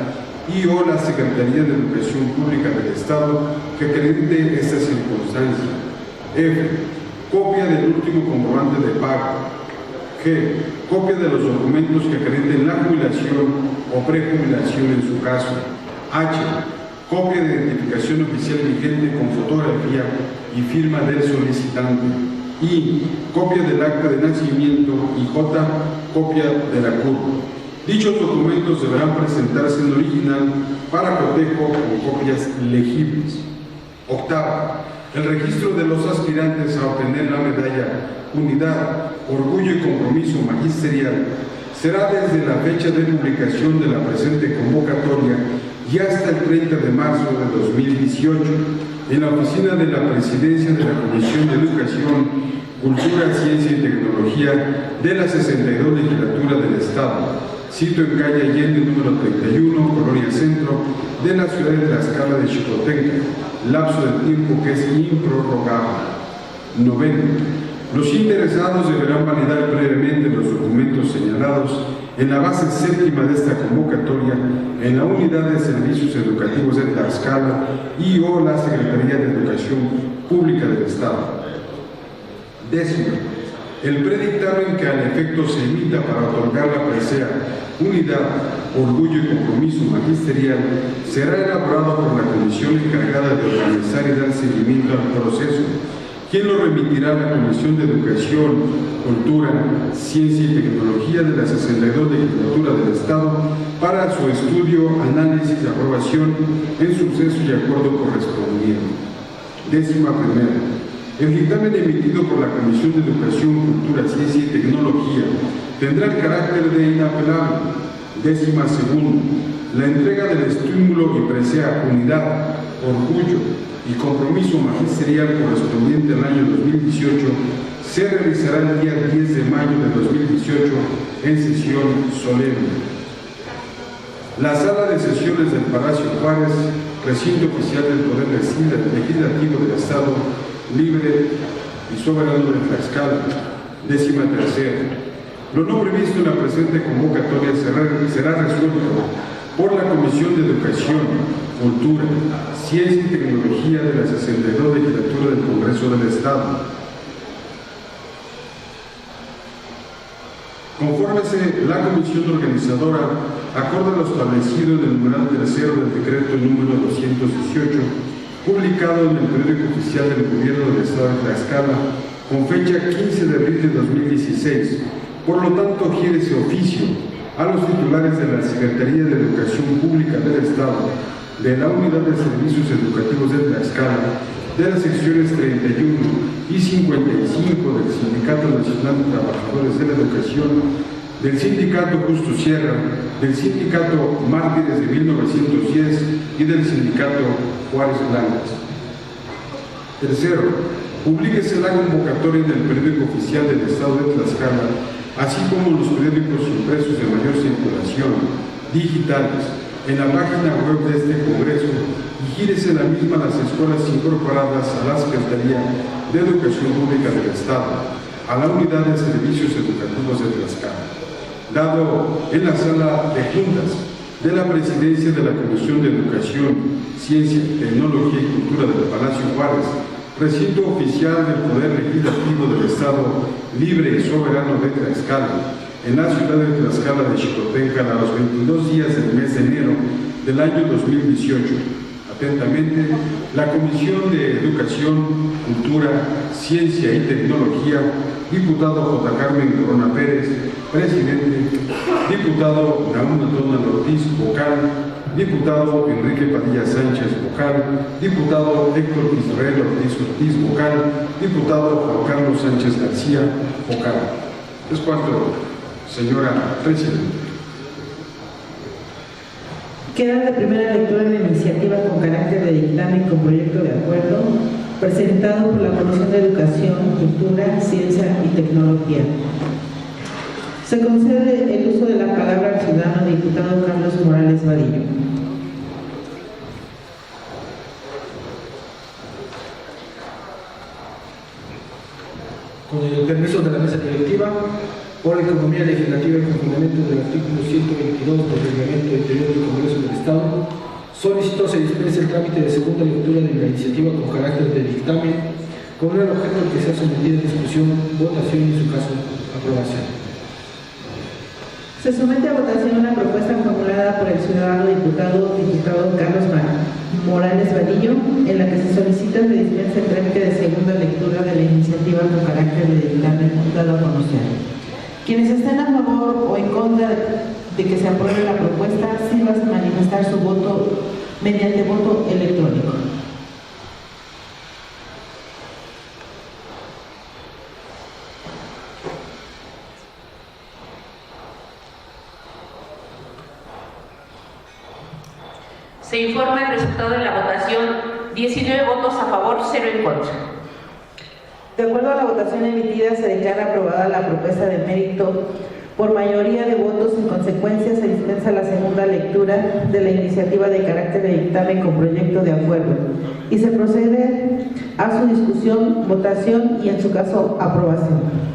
y o la Secretaría de Educación Pública del Estado que acredite esta circunstancia. F. Copia del último comprobante de pago. G. Copia de los documentos que acrediten la jubilación o prejubilación en su caso. H. Copia de identificación oficial vigente con fotografía y firma del solicitante. I. Copia del acta de nacimiento. Y J. Copia de la CURP. Dichos documentos deberán presentarse en original para cotejo con copias legibles. Octava. El registro de los aspirantes a obtener la medalla Unidad, Orgullo y Compromiso Magisterial será desde la fecha de publicación de la presente convocatoria y hasta el 30 de marzo de 2018 en la oficina de la Presidencia de la Comisión de Educación, Cultura, Ciencia y Tecnología de la 62 Legislatura del Estado, sito en calle Allende número 31, Colonia Centro, de la ciudad de Tlaxcala de Xicotenca, lapso de tiempo que es improrrogable. Noveno. Los interesados deberán validar previamente los documentos señalados en la base séptima de esta convocatoria en la Unidad de Servicios Educativos de Tlaxcala y o la Secretaría de Educación Pública del Estado. Décimo. El predictamen que al efecto se emita para otorgar la presea Unidad, Orgullo y Compromiso Magisterial será elaborado por la comisión encargada de organizar y dar seguimiento al proceso, quien lo remitirá a la Comisión de Educación, Cultura, Ciencia y Tecnología de la 62 Legislatura del Estado para su estudio, análisis y aprobación en suceso y acuerdo correspondiente. Décima primera. El dictamen emitido por la Comisión de Educación, Cultura, Ciencia y Tecnología tendrá el carácter de inapelable. Décima segunda. La entrega del estímulo y presea Unidad, Orgullo y Compromiso Magisterial correspondiente al año 2018 se realizará el día 10 de mayo de 2018 en sesión solemne. La sala de sesiones del Palacio Juárez, recinto oficial del Poder Legislativo del Estado Libre y Soberano de Tlaxcala. Décima tercera. Lo no previsto en la presente convocatoria será resuelto por la Comisión de Educación, Cultura, Ciencia y Tecnología de la 62 Legislatura del Congreso del Estado. Conforme la comisión organizadora, acorde a lo establecido en el numeral tercero del decreto número 218, publicado en el periódico oficial del Gobierno del Estado de Tlaxcala, con fecha 15 de abril de 2016. Por lo tanto, gira ese oficio a los titulares de la Secretaría de Educación Pública del Estado, de la Unidad de Servicios Educativos de Tlaxcala, de las secciones 31 y 55 del Sindicato Nacional de Trabajadores de la Educación, del Sindicato Justo Sierra, del Sindicato Mártires de 1910 y del Sindicato Juárez Blancas. Tercero, publíquese la convocatoria en el periódico oficial del Estado de Tlaxcala, así como los periódicos impresos de mayor circulación, digitales, en la página web de este Congreso, y gírese la misma a las escuelas incorporadas a la Secretaría de Educación Pública del Estado, a la Unidad de Servicios Educativos de Tlaxcala. Dado en la sala de juntas de la Presidencia de la Comisión de Educación, Ciencia, Tecnología y Cultura del Palacio Juárez, recinto oficial del Poder Legislativo del Estado Libre y Soberano de Tlaxcala, en la ciudad de Tlaxcala de Xicoténcatl, a los 22 días del mes de enero del año 2018. Atentamente, la Comisión de Educación, Cultura, Ciencia y Tecnología, diputado J. Carmen Corona Pérez, presidente, diputado Naúm Donald Ortiz, vocal, diputado Enrique Padilla Sánchez, vocal, diputado Héctor Israel Ortiz, vocal, diputado Juan Carlos Sánchez García, vocal. Es cuanto, señora presidenta. Queda de primera lectura la iniciativa con carácter de dictamen con proyecto de acuerdo presentado por la Comisión de Educación, Cultura, Ciencia y Tecnología. Se concede el uso de la palabra al ciudadano diputado Carlos Morales Vadillo. Con el permiso de la mesa directiva, por economía legislativa y con fundamento del artículo 122 del Reglamento Interior del Congreso del Estado, solicito se dispense el trámite de segunda lectura de la iniciativa con carácter de dictamen, con el objeto que sea sometida a discusión, votación y, en su caso, aprobación. Se somete a votación una propuesta formulada por el ciudadano diputado Carlos Morales Vadillo, en la que se solicita se dispense el trámite de segunda lectura de la iniciativa con carácter de dictamen dado a conocer. Quienes estén a favor o en contra de que se apruebe la propuesta, sí van a manifestar su voto mediante voto electrónico. Se informa el resultado de la votación: 19 votos a favor, 0 en contra. De acuerdo a la votación emitida, se declara aprobada la propuesta de mérito por mayoría de votos. En consecuencia, se dispensa la segunda lectura de la iniciativa de carácter de dictamen con proyecto de acuerdo y se procede a su discusión, votación y, en su caso, aprobación.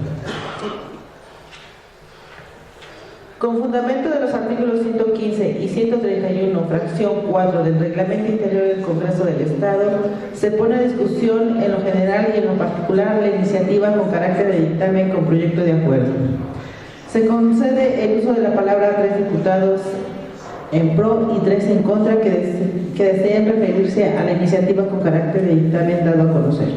Con fundamento de los artículos 115 y 131, fracción 4 del Reglamento Interior del Congreso del Estado, se pone a discusión en lo general y en lo particular la iniciativa con carácter de dictamen con proyecto de acuerdo. Se concede el uso de la palabra a 3 diputados en pro y 3 en contra que deseen referirse a la iniciativa con carácter de dictamen dado a conocer.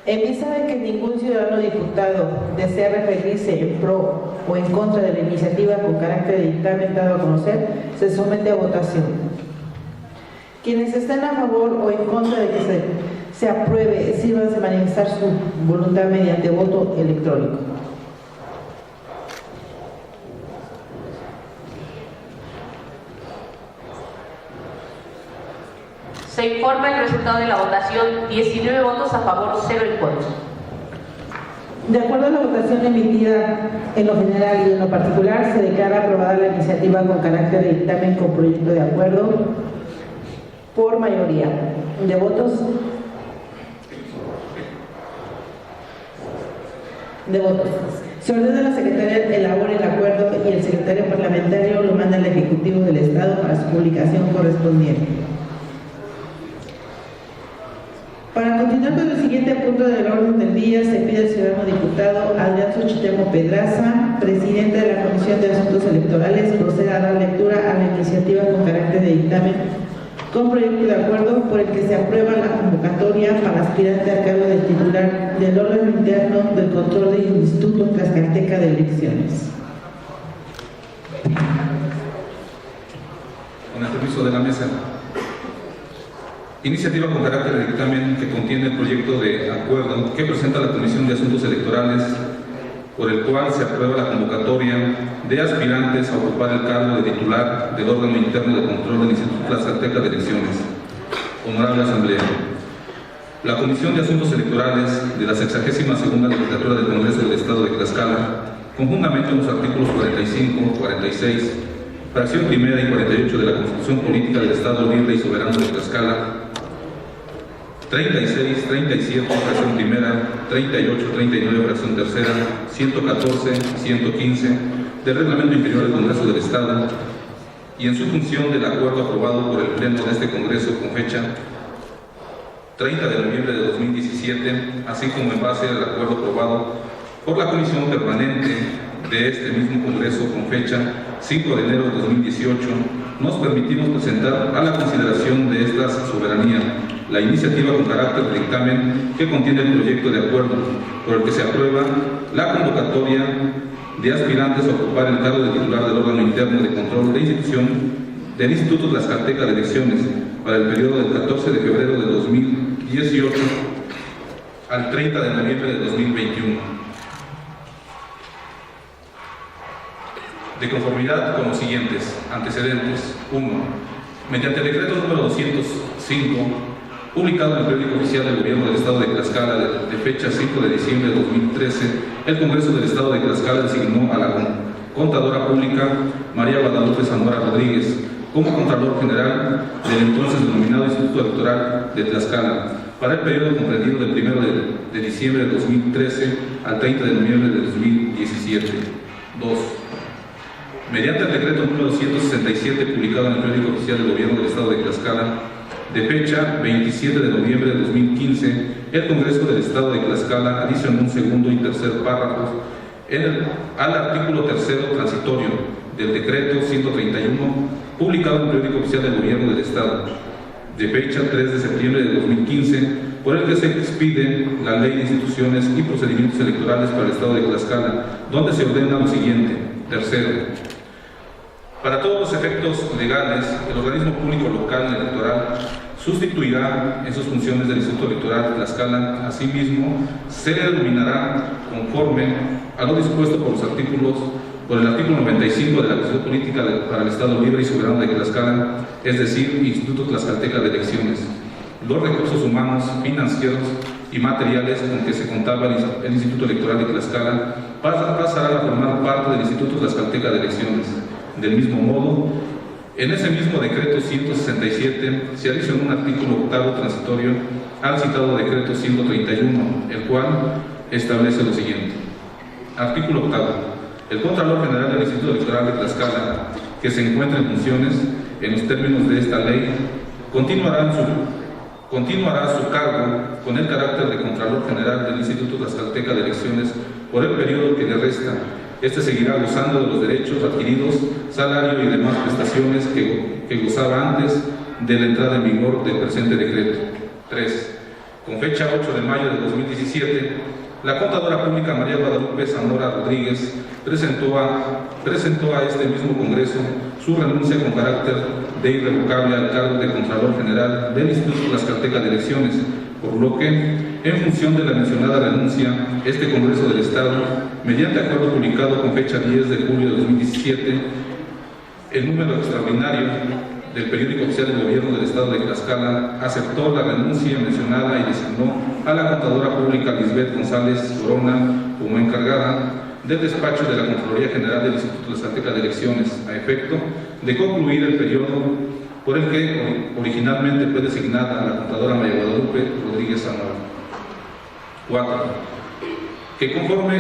En vista de que ningún ciudadano diputado desea referirse en pro o en contra de la iniciativa con carácter de dictamen dado a conocer, se somete a votación. Quienes estén a favor o en contra de que se apruebe, sirvan de manifestar su voluntad mediante voto electrónico. Se informa el resultado de la votación: 19 votos a favor, 0 en contra. De acuerdo a la votación emitida en lo general y en lo particular, se declara aprobada la iniciativa con carácter de dictamen con proyecto de acuerdo por mayoría de votos. Se ordena a la secretaria elabore el acuerdo y el secretario parlamentario lo manda al Ejecutivo del Estado para su publicación correspondiente. Para continuar con el siguiente punto del orden del día, se pide al ciudadano diputado Adrián Xochitemo Pedraza, presidente de la Comisión de Asuntos Electorales, proceda a dar lectura a la iniciativa con carácter de dictamen con proyecto de acuerdo por el que se aprueba la convocatoria para aspirante a cargo del titular del órgano interno del control del Instituto Tlaxcalteca de Elecciones. Con el permiso de la mesa. Iniciativa con carácter de dictamen que contiene el proyecto de acuerdo que presenta la Comisión de Asuntos Electorales, por el cual se aprueba la convocatoria de aspirantes a ocupar el cargo de titular del órgano interno de control del Instituto Tlaxcalteca de Elecciones. Honorable Asamblea, la Comisión de Asuntos Electorales de la 62ª Legislatura del Congreso del Estado de Tlaxcala, conjuntamente con los artículos 45, 46, fracción primera y 48 de la Constitución Política del Estado Libre y Soberano de Tlaxcala, 36, 37, fracción primera, 38, 39, fracción tercera, 114, 115 del Reglamento Interior del Congreso del Estado y en su función del acuerdo aprobado por el Pleno de este Congreso con fecha 30 de noviembre de 2017, así como en base al acuerdo aprobado por la Comisión Permanente de este mismo Congreso con fecha 5 de enero de 2018, nos permitimos presentar a la consideración de esta soberanía la iniciativa con carácter de dictamen que contiene el proyecto de acuerdo por el que se aprueba la convocatoria de aspirantes a ocupar el cargo de titular del órgano interno de control de institución del Instituto Tlaxcalteca de Elecciones para el periodo del 14 de febrero de 2018 al 30 de noviembre de 2021. De conformidad con los siguientes antecedentes. 1. Mediante el decreto número 205, publicado en el Periódico Oficial del Gobierno del Estado de Tlaxcala de fecha 5 de diciembre de 2013, el Congreso del Estado de Tlaxcala designó a la contadora pública María Guadalupe Zamora Rodríguez como Contralor General del entonces denominado Instituto Electoral de Tlaxcala para el periodo comprendido del 1 de diciembre de 2013 al 30 de noviembre de 2017. 2. Mediante el decreto número 167 publicado en el Periódico Oficial del Gobierno del Estado de Tlaxcala de fecha 27 de noviembre de 2015, el Congreso del Estado de Tlaxcala adicionó un segundo y tercer párrafo al artículo tercero transitorio del decreto 131 publicado en el Periódico Oficial del Gobierno del Estado de fecha 3 de septiembre de 2015, por el que se expide la Ley de Instituciones y Procedimientos Electorales para el Estado de Tlaxcala, donde se ordena lo siguiente. Tercero, para todos los efectos legales, el organismo público local electoral sustituirá en sus funciones del Instituto Electoral de Tlaxcala. Asimismo, se le denominará conforme a lo dispuesto por el artículo 95 de la Constitución Política para el Estado Libre y Soberano de Tlaxcala, es decir, Instituto Tlaxcalteca de Elecciones. Los recursos humanos, financieros y materiales con que se contaba el Instituto Electoral de Tlaxcala pasarán a formar parte del Instituto Tlaxcalteca de Elecciones. Del mismo modo, en ese mismo decreto 167 se adicionó un artículo octavo transitorio al citado decreto 131, el cual establece lo siguiente. Artículo octavo. El Contralor General del Instituto Electoral de Tlaxcala, que se encuentra en funciones en los términos de esta ley, continuará su cargo con el carácter de Contralor General del Instituto Tlaxcalteca de Elecciones por el periodo que le resta. Este seguirá gozando de los derechos adquiridos, salario y demás prestaciones que gozaba antes de la entrada en vigor del presente decreto. 3. Con fecha 8 de mayo de 2017, la contadora pública María Guadalupe Zamora Rodríguez presentó a este mismo Congreso su renuncia con carácter de irrevocable al cargo de Contralor General del Instituto Tlaxcalteca de Elecciones, por lo que, en función de la mencionada renuncia, este Congreso del Estado, mediante acuerdo publicado con fecha 10 de julio de 2017, el número extraordinario del Periódico Oficial del Gobierno del Estado de Tlaxcala, aceptó la renuncia mencionada y designó a la contadora pública Lisbeth González Corona como encargada del despacho de la Contraloría General del Instituto Tlaxcalteca de Elecciones, a efecto de concluir el periodo por el que originalmente fue designada la contadora María Guadalupe Rodríguez Zamora. 4. Que conforme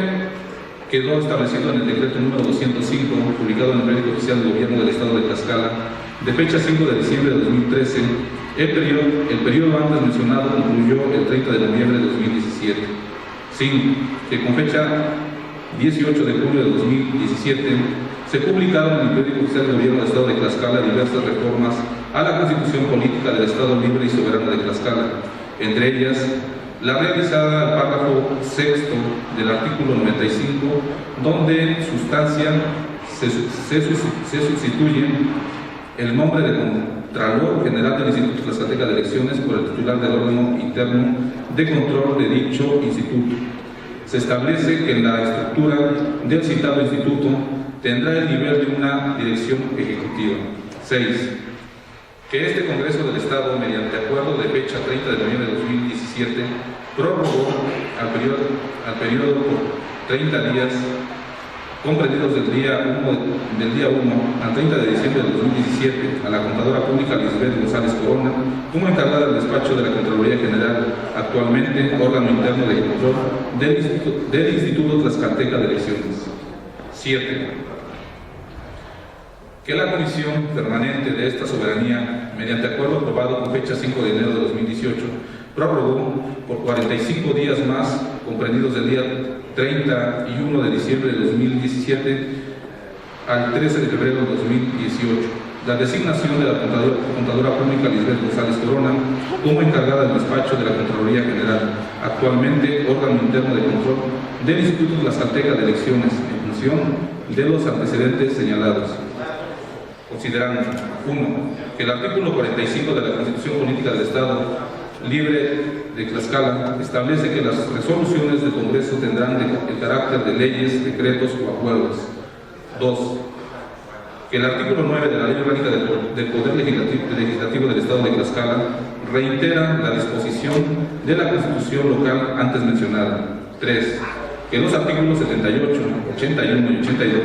quedó establecido en el decreto número 205, publicado en el Periódico Oficial del Gobierno del Estado de Tlaxcala, de fecha 5 de diciembre de 2013, el periodo antes mencionado concluyó el 30 de noviembre de 2017. 5. Que con fecha 18 de julio de 2017 se publicaron en el Periódico Oficial del Gobierno del Estado de Tlaxcala diversas reformas a la Constitución Política del Estado Libre y Soberano de Tlaxcala, entre ellas la realizada al párrafo sexto del artículo 95, donde en sustancia se sustituye el nombre de Contralor General del Instituto Tlaxcalteca de Elecciones por el titular del órgano interno de control de dicho instituto. Se establece que la estructura del citado instituto tendrá el nivel de una dirección ejecutiva. 6. Que este Congreso del Estado, mediante acuerdo de fecha 30 de noviembre de 2017, prorrogó al periodo por 30 días, comprendidos del día 1 al 30 de diciembre de 2017, a la contadora pública Lisbeth González Corona como encargada del despacho de la Contraloría General, actualmente órgano interno de control del Instituto Tlaxcalteca de Elecciones. 7. Que la Comisión Permanente de esta Soberanía, mediante acuerdo aprobado con fecha 5 de enero de 2018, prorrogó por 45 días más, comprendidos del día 31 de diciembre de 2017 al 13 de febrero de 2018, la designación de la contadora pública Lisbeth González Corona como encargada del despacho de la Contraloría General, actualmente órgano interno de control del Instituto Tlaxcalteca de Elecciones, en función de los antecedentes señalados. Considerando: 1. Que el artículo 45 de la Constitución Política del Estado Libre de Tlaxcala establece que las resoluciones del Congreso tendrán el carácter de leyes, decretos o acuerdos. 2. Que el artículo 9 de la Ley Orgánica del Poder Legislativo del Estado de Tlaxcala reitera la disposición de la Constitución local antes mencionada. 3. Que los artículos 78, 81 y 82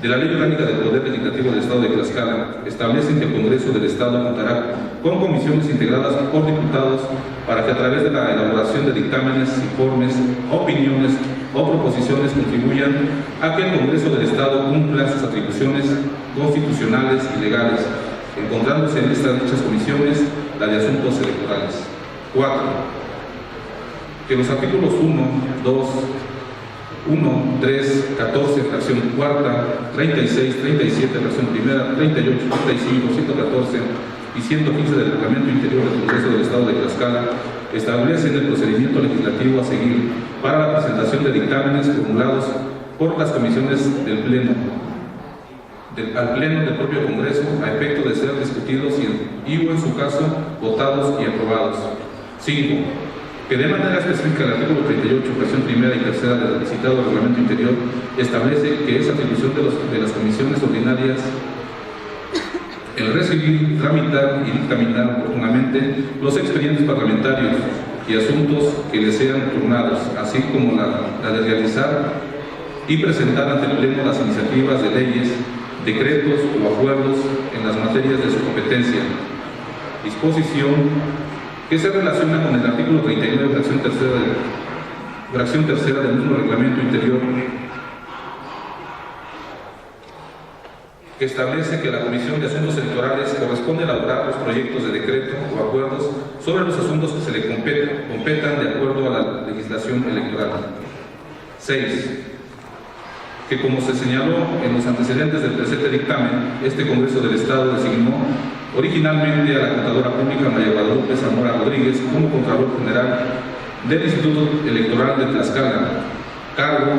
de la Ley Orgánica del Poder Legislativo del Estado de Tlaxcala establecen que el Congreso del Estado contará con comisiones integradas por diputados para que a través de la elaboración de dictámenes, informes, opiniones o proposiciones contribuyan a que el Congreso del Estado cumpla sus atribuciones constitucionales y legales, encontrándose en dichas comisiones la de asuntos electorales. 4. Que los artículos 1, 2, 1, 3, 14, fracción cuarta, 36, 37, fracción primera, 38, 35, 114 y 115 del Reglamento Interior del Congreso del Estado de Tlaxcala establecen el procedimiento legislativo a seguir para la presentación de dictámenes formulados por las comisiones del Pleno, al Pleno del propio Congreso, a efecto de ser discutidos y o en su caso votados y aprobados. 5. Que de manera específica el artículo 38, fracción primera y tercera del citado Reglamento Interior establece que es atribución de las comisiones ordinarias el recibir, tramitar y dictaminar oportunamente los expedientes parlamentarios y asuntos que les sean turnados, así como la de realizar y presentar ante el Pleno las iniciativas de leyes, decretos o acuerdos en las materias de su competencia. Disposición que se relaciona con el artículo 39, fracción tercera del mismo Reglamento Interior, que establece que la Comisión de Asuntos Electorales corresponde elaborar los proyectos de decreto o acuerdos sobre los asuntos que se le competan de acuerdo a la legislación electoral. 6. Que como se señaló en los antecedentes del presente dictamen, este Congreso del Estado designó originalmente a la contadora pública María Guadalupe Zamora Rodríguez como Contralor General del Instituto Electoral de Tlaxcala, cargo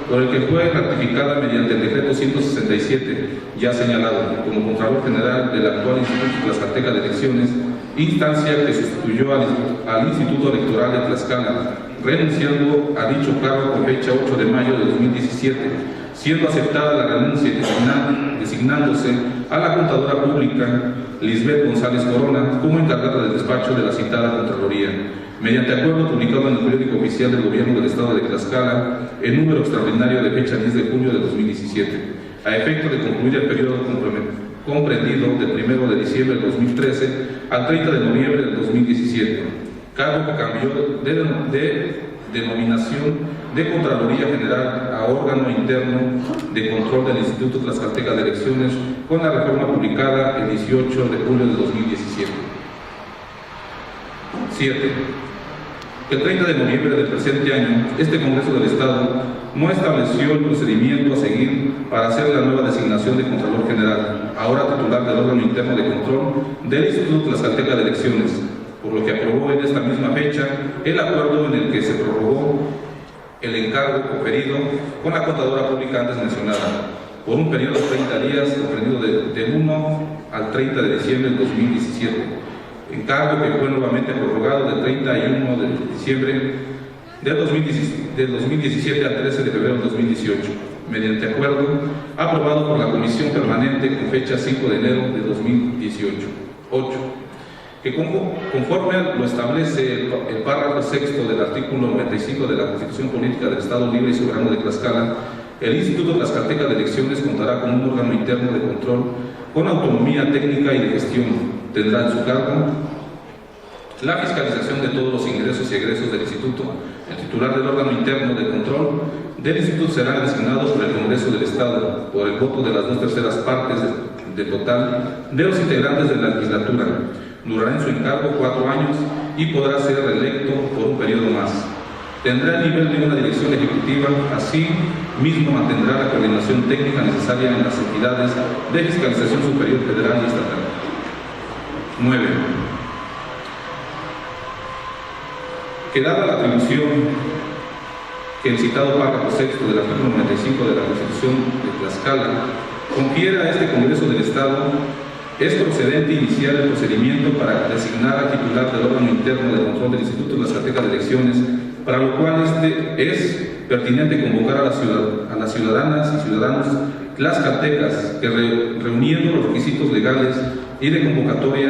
por el que fue ratificada mediante el decreto 167, ya señalado, como Contralor General del actual Instituto Tlaxcalteca de Elecciones, instancia que sustituyó al Instituto Electoral de Tlaxcala, renunciando a dicho cargo con fecha 8 de mayo de 2017, siendo aceptada la renuncia y designándose a la contadora pública Lisbeth González Corona como encargada del despacho de la citada Contraloría, mediante acuerdo publicado en el Periódico Oficial del Gobierno del Estado de Tlaxcala, en número extraordinario de fecha 10 de junio de 2017, a efecto de concluir el periodo comprendido del 1 de diciembre de 2013 al 30 de noviembre de 2017, cargo que cambió de denominación de Contraloría General a órgano interno de control del Instituto Tlaxcalteca de Elecciones con la reforma publicada el 18 de julio de 2017. 7. El 30 de noviembre del presente año, este Congreso del Estado no estableció el procedimiento a seguir para hacer la nueva designación de Contralor General, ahora titular del órgano interno de control del Instituto Tlaxcalteca de Elecciones, por lo que aprobó en esta misma fecha el acuerdo en el que se prorrogó el encargo conferido con la contadora pública antes mencionada, por un periodo de 30 días comprendido del 1 al 30 de diciembre del 2017, encargo que fue nuevamente prorrogado del 31 de diciembre del 2017 al 13 de febrero del 2018, mediante acuerdo aprobado por la Comisión Permanente con fecha 5 de enero de 2018. 8. Que conforme lo establece el párrafo sexto del artículo 95 de la Constitución Política del Estado Libre y Soberano de Tlaxcala, el Instituto Tlaxcalteca de Elecciones contará con un órgano interno de control con autonomía técnica y de gestión. Tendrá en su cargo la fiscalización de todos los ingresos y egresos del Instituto. El titular del órgano interno de control del Instituto será designado por el Congreso del Estado por el voto de las 2/3 partes del total de los integrantes de la legislatura. Durará en su encargo 4 años y podrá ser reelecto por un periodo más. Tendrá el nivel de una dirección ejecutiva, así mismo mantendrá la coordinación técnica necesaria en las entidades de fiscalización superior federal y estatal. 9. Que dada la atribución que el citado párrafo sexto del artículo 95 de la Constitución de Tlaxcala confiere a este Congreso del Estado, es procedente iniciar el procedimiento para designar al titular del órgano interno de control del Instituto Tlaxcalteca de Elecciones, para lo cual es pertinente convocar a las ciudadanas y ciudadanos tlaxcaltecas que reuniendo los requisitos legales y de convocatoria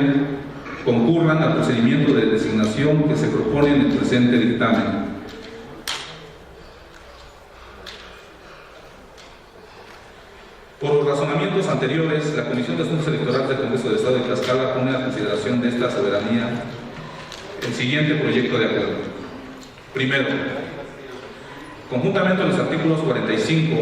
concurran al procedimiento de designación que se propone en el presente dictamen. Por los razonamientos anteriores, la Comisión de Asuntos Electorales del Congreso del Estado de Tlaxcala pone a consideración de esta soberanía el siguiente proyecto de acuerdo. Primero, conjuntamente los artículos 45,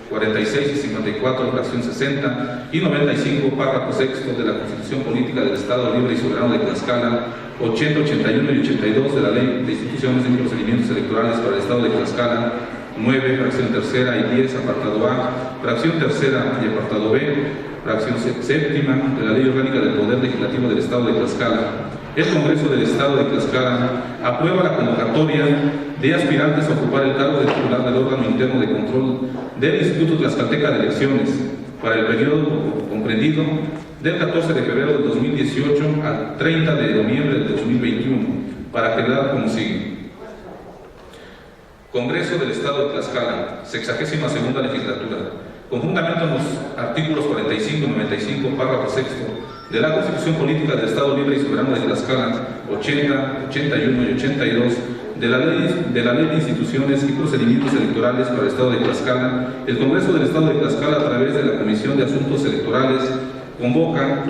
46 y 54, fracción 60 y 95, párrafo sexto de la Constitución Política del Estado Libre y Soberano de Tlaxcala, 80, 81 y 82 de la Ley de Instituciones y Procedimientos Electorales para el Estado de Tlaxcala, 9, fracción tercera y 10, apartado A, fracción tercera y apartado B, fracción séptima de la Ley Orgánica del Poder Legislativo del Estado de Tlaxcala. El Congreso del Estado de Tlaxcala aprueba la convocatoria de aspirantes a ocupar el cargo de titular del órgano interno de control del Instituto Tlaxcalteca de Elecciones para el periodo comprendido del 14 de febrero del 2018 al 30 de noviembre del 2021, para quedar como sigue. Congreso del Estado de Tlaxcala, 62ª legislatura, conjuntamente con los artículos 45 y 95, párrafo sexto de la Constitución Política del Estado Libre y Soberano de Tlaxcala, 80, 81 y 82 de la Ley de Instituciones y Procedimientos Electorales para el Estado de Tlaxcala, el Congreso del Estado de Tlaxcala, a través de la Comisión de Asuntos Electorales, convoca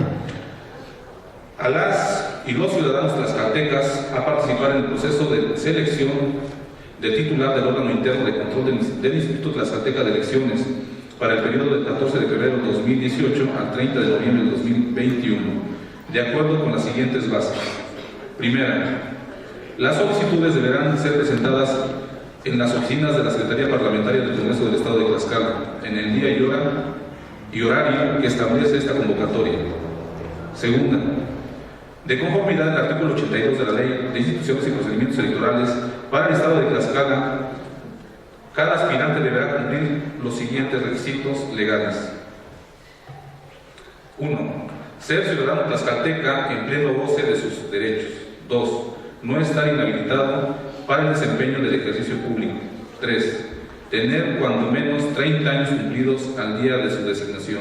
a las y los ciudadanos tlaxcaltecas a participar en el proceso de selección del titular del órgano interno de control del Instituto Tlaxcalteca de Elecciones para el periodo del 14 de febrero de 2018 al 30 de noviembre de 2021, de acuerdo con las siguientes bases. Primera, las solicitudes deberán ser presentadas en las oficinas de la Secretaría Parlamentaria del Congreso del Estado de Tlaxcala, en el día y horario que establece esta convocatoria. Segunda, de conformidad al artículo 82 de la Ley de Instituciones y Procedimientos Electorales para el Estado de Tlaxcala, cada aspirante deberá cumplir los siguientes requisitos legales. 1. Ser ciudadano tlaxcalteca en pleno goce de sus derechos. 2. No estar inhabilitado para el desempeño del ejercicio público. 3. Tener cuando menos 30 años cumplidos al día de su designación.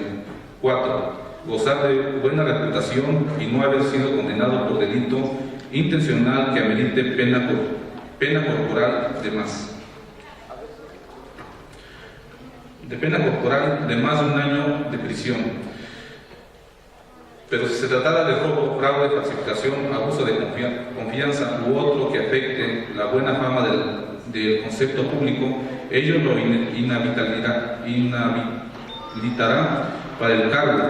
4. Gozar de buena reputación y no haber sido condenado por delito intencional que amerite pena corporal de más. De pena corporal de más de 1 año de prisión. Pero si se tratara de robo, fraude, falsificación, abuso de confianza u otro que afecte la buena fama del concepto público, ello lo inhabilitará para el cargo,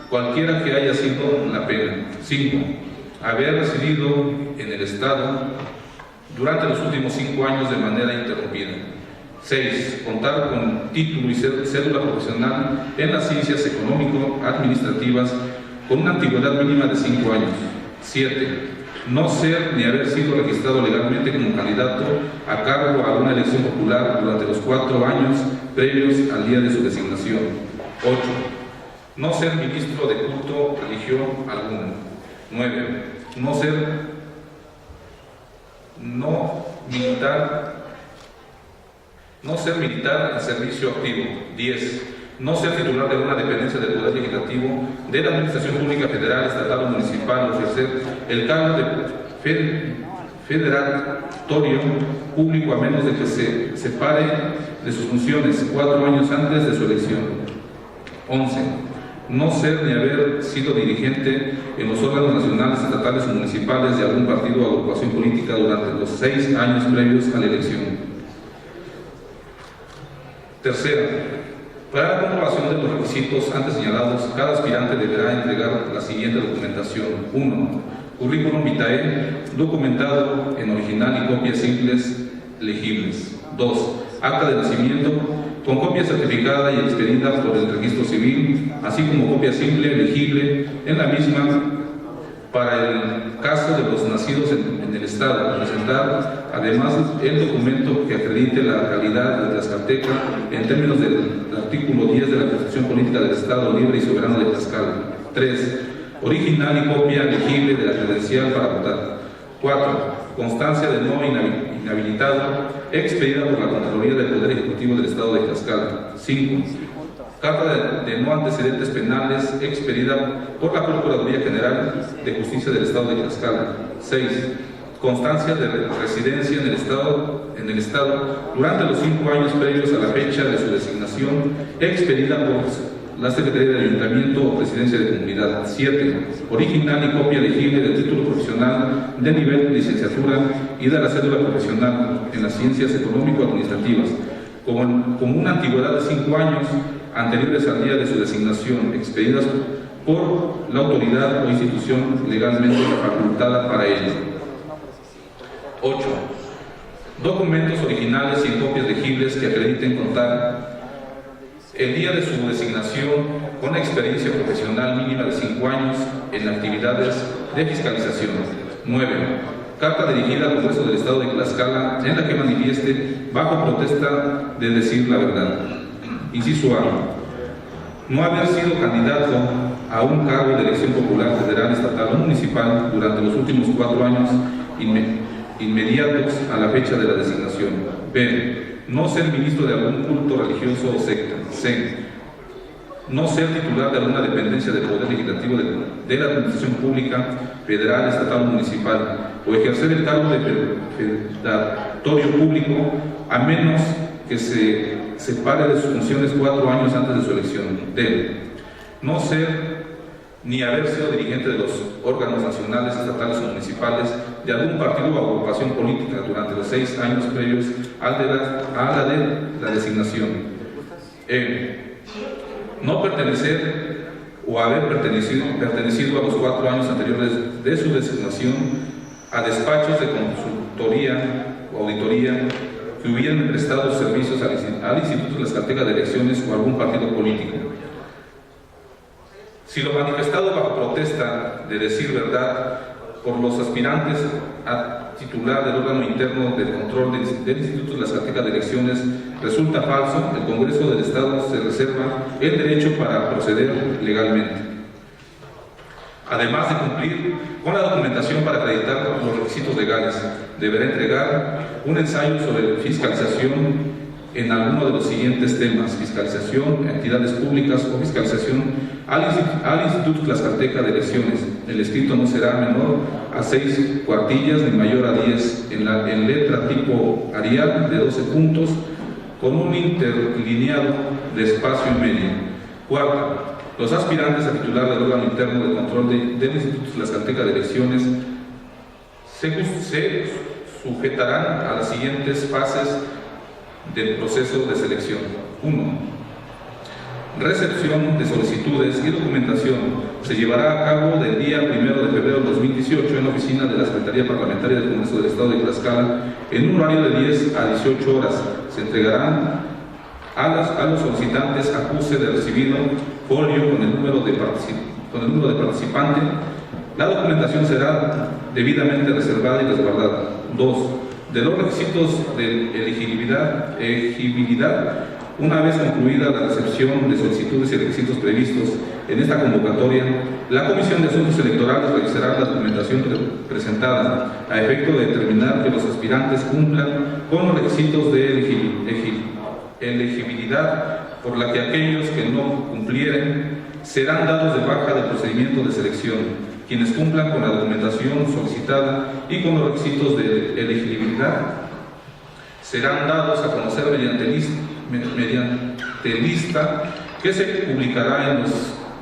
cualquiera que haya sido la pena. 5. Haber residido en el Estado durante los últimos 5 años de manera interrumpida. 6. Contar con título y cédula profesional en las ciencias económico-administrativas con una antigüedad mínima de 5 años. 7. No ser ni haber sido registrado legalmente como candidato a cargo a una elección popular durante los 4 años previos al día de su designación. 8. No ser ministro de culto, religión alguna. 9. No ser militar en servicio activo. 10. No ser titular de una dependencia del Poder Legislativo, de la Administración Pública Federal, Estatal o Municipal, o ejercer el cargo de federatorio público a menos de que se separe de sus funciones 4 años antes de su elección. 11. No ser ni haber sido dirigente en los órganos nacionales, estatales o municipales de algún partido o agrupación política durante los 6 años previos a la elección. Tercera, para la comprobación de los requisitos antes señalados, cada aspirante deberá entregar la siguiente documentación. 1. Currículum vitae, documentado en original y copias simples legibles. 2. Acta de nacimiento, con copia certificada y expedida por el registro civil, así como copia simple legible en la misma para el caso de los nacidos en el Estado. Presentar además el documento que acredite la calidad de Tlaxcalteca en términos del artículo 10 de la Constitución Política del Estado Libre y Soberano de Tlaxcala. 3. Original y copia legible de la credencial para votar. 4. Constancia de no inhabilitado expedida por la Contraloría del Poder Ejecutivo del Estado de Tlaxcala. 5. Carta de no antecedentes penales expedida por la Procuraduría General de Justicia del Estado de Tlaxcala. 6. Constancia de residencia en el Estado durante los 5 años previos a la fecha de su designación expedida por la Secretaría de Ayuntamiento o Presidencia de Comunidad. 7. Original y copia legible del título profesional de nivel de licenciatura y de la cédula profesional en las ciencias económico-administrativas con una antigüedad de 5 años anteriores al día de su designación, expedidas por la autoridad o institución legalmente facultada para ello. 8. Documentos originales y copias legibles que acrediten contar el día de su designación con experiencia profesional mínima de 5 años en actividades de fiscalización. 9. Carta dirigida al Congreso del Estado de Tlaxcala en la que manifieste bajo protesta de decir la verdad. Inciso A. No haber sido candidato a un cargo de elección popular federal, estatal o municipal durante los últimos 4 años inmediatos a la fecha de la designación. B. No ser ministro de algún culto religioso o secta. C. No ser titular de alguna dependencia del Poder Legislativo de la Administración Pública Federal, estatal o municipal, o ejercer el cargo de federatorio público a menos que se separe de sus funciones 4 años antes de su elección. D. No ser ni haber sido dirigente de los órganos nacionales, estatales o municipales de algún partido o agrupación política durante los 6 años previos a la de la designación. E. No pertenecer o haber pertenecido a los 4 años anteriores de su designación a despachos de consultoría o auditoría que hubieran prestado servicios al Instituto Tlaxcalteca de Elecciones o algún partido político. Si lo manifestado bajo protesta de decir verdad por los aspirantes a titular del órgano interno del control del Instituto Tlaxcalteca de Elecciones resulta falso, el Congreso del Estado se reserva el derecho para proceder legalmente. Además de cumplir con la documentación para acreditar los requisitos legales, deberá entregar un ensayo sobre fiscalización en alguno de los siguientes temas: fiscalización, entidades públicas o fiscalización al Instituto Tlaxcalteca de Elecciones. El escrito no será menor a 6 cuartillas ni mayor a 10 en letra tipo Arial de 12 puntos con un interlineado de espacio y medio. Cuarta, los aspirantes a titular del órgano interno de control del Instituto Tlaxcalteca de Elecciones se sujetarán a las siguientes fases del proceso de selección. 1. recepción de solicitudes y documentación se llevará a cabo del día 1 de febrero de 2018 en la oficina de la Secretaría Parlamentaria del Congreso del Estado de Tlaxcala en un horario de 10 a 18 horas. Se entregarán a los solicitantes acuse de recibido folio con el número de participante. La documentación será debidamente reservada y resguardada. 2. De los requisitos de elegibilidad, una vez concluida la recepción de solicitudes y requisitos previstos en esta convocatoria, la Comisión de Asuntos Electorales revisará la documentación presentada a efecto de determinar que los aspirantes cumplan con los requisitos de elegibilidad, por la que aquellos que no cumplieren serán dados de baja del procedimiento de selección. Quienes cumplan con la documentación solicitada y con los requisitos de elegibilidad serán dados a conocer mediante lista que se publicará en los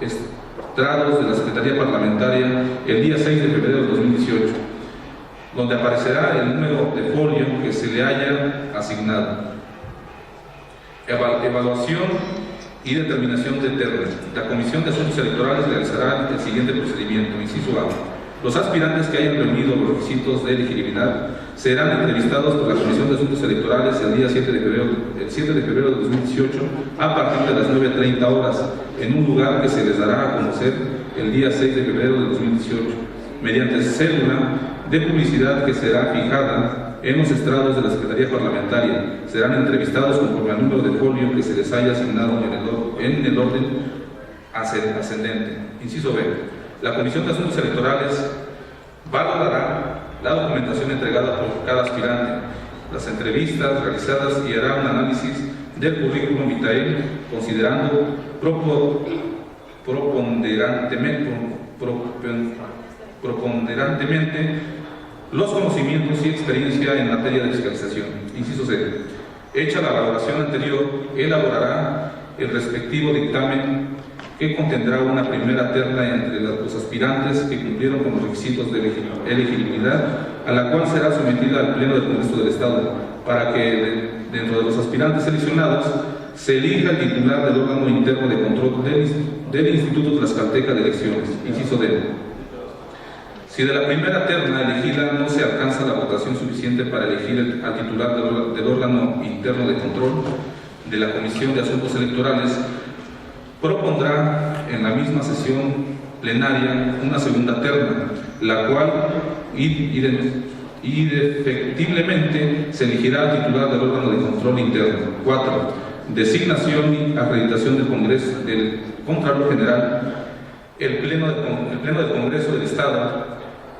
estrados de la Secretaría Parlamentaria el día 6 de febrero de 2018, donde aparecerá el número de folio que se le haya asignado. Evaluación y determinación de terna. La Comisión de Asuntos Electorales realizará el siguiente procedimiento. Inciso A. Los aspirantes que hayan reunido los requisitos de elegibilidad serán entrevistados por la Comisión de Asuntos Electorales el día 7 de febrero de 2018 a partir de las 9:30 horas en un lugar que se les dará a conocer el día 6 de febrero de 2018 mediante cédula de publicidad que será fijada en los estrados de la Secretaría Parlamentaria. Serán entrevistados conforme al número de folio que se les haya asignado en el orden ascendente. Inciso B. La Comisión de Asuntos Electorales valorará la documentación entregada por cada aspirante, las entrevistas realizadas y hará un análisis del currículum vitae, considerando preponderantemente los conocimientos y experiencia en materia de fiscalización. Inciso C. Hecha la valoración anterior, elaborará el respectivo dictamen que contendrá una primera terna entre los aspirantes que cumplieron con los requisitos de elegibilidad, a la cual será sometida al Pleno del Congreso del Estado, para que dentro de los aspirantes seleccionados se elija el titular del órgano interno de control del Instituto Tlaxcalteca de Elecciones. Inciso D. Si de la primera terna elegida no se alcanza la votación suficiente para elegir al titular del órgano interno de control de la Comisión de Asuntos Electorales, propondrá en la misma sesión plenaria una segunda terna, la cual indefectiblemente se elegirá al titular del órgano de control interno. 4. Designación y acreditación del Congreso del Contralor General. El Pleno del Congreso del Estado,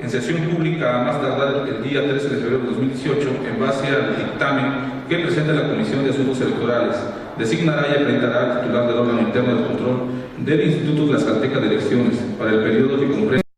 en sesión pública a más tardar el día 13 de febrero de 2018, en base al dictamen que presente la Comisión de Asuntos Electorales, designará y acreditará al titular del órgano interno de control del Instituto Tlaxcalteca de Elecciones para el periodo que comprende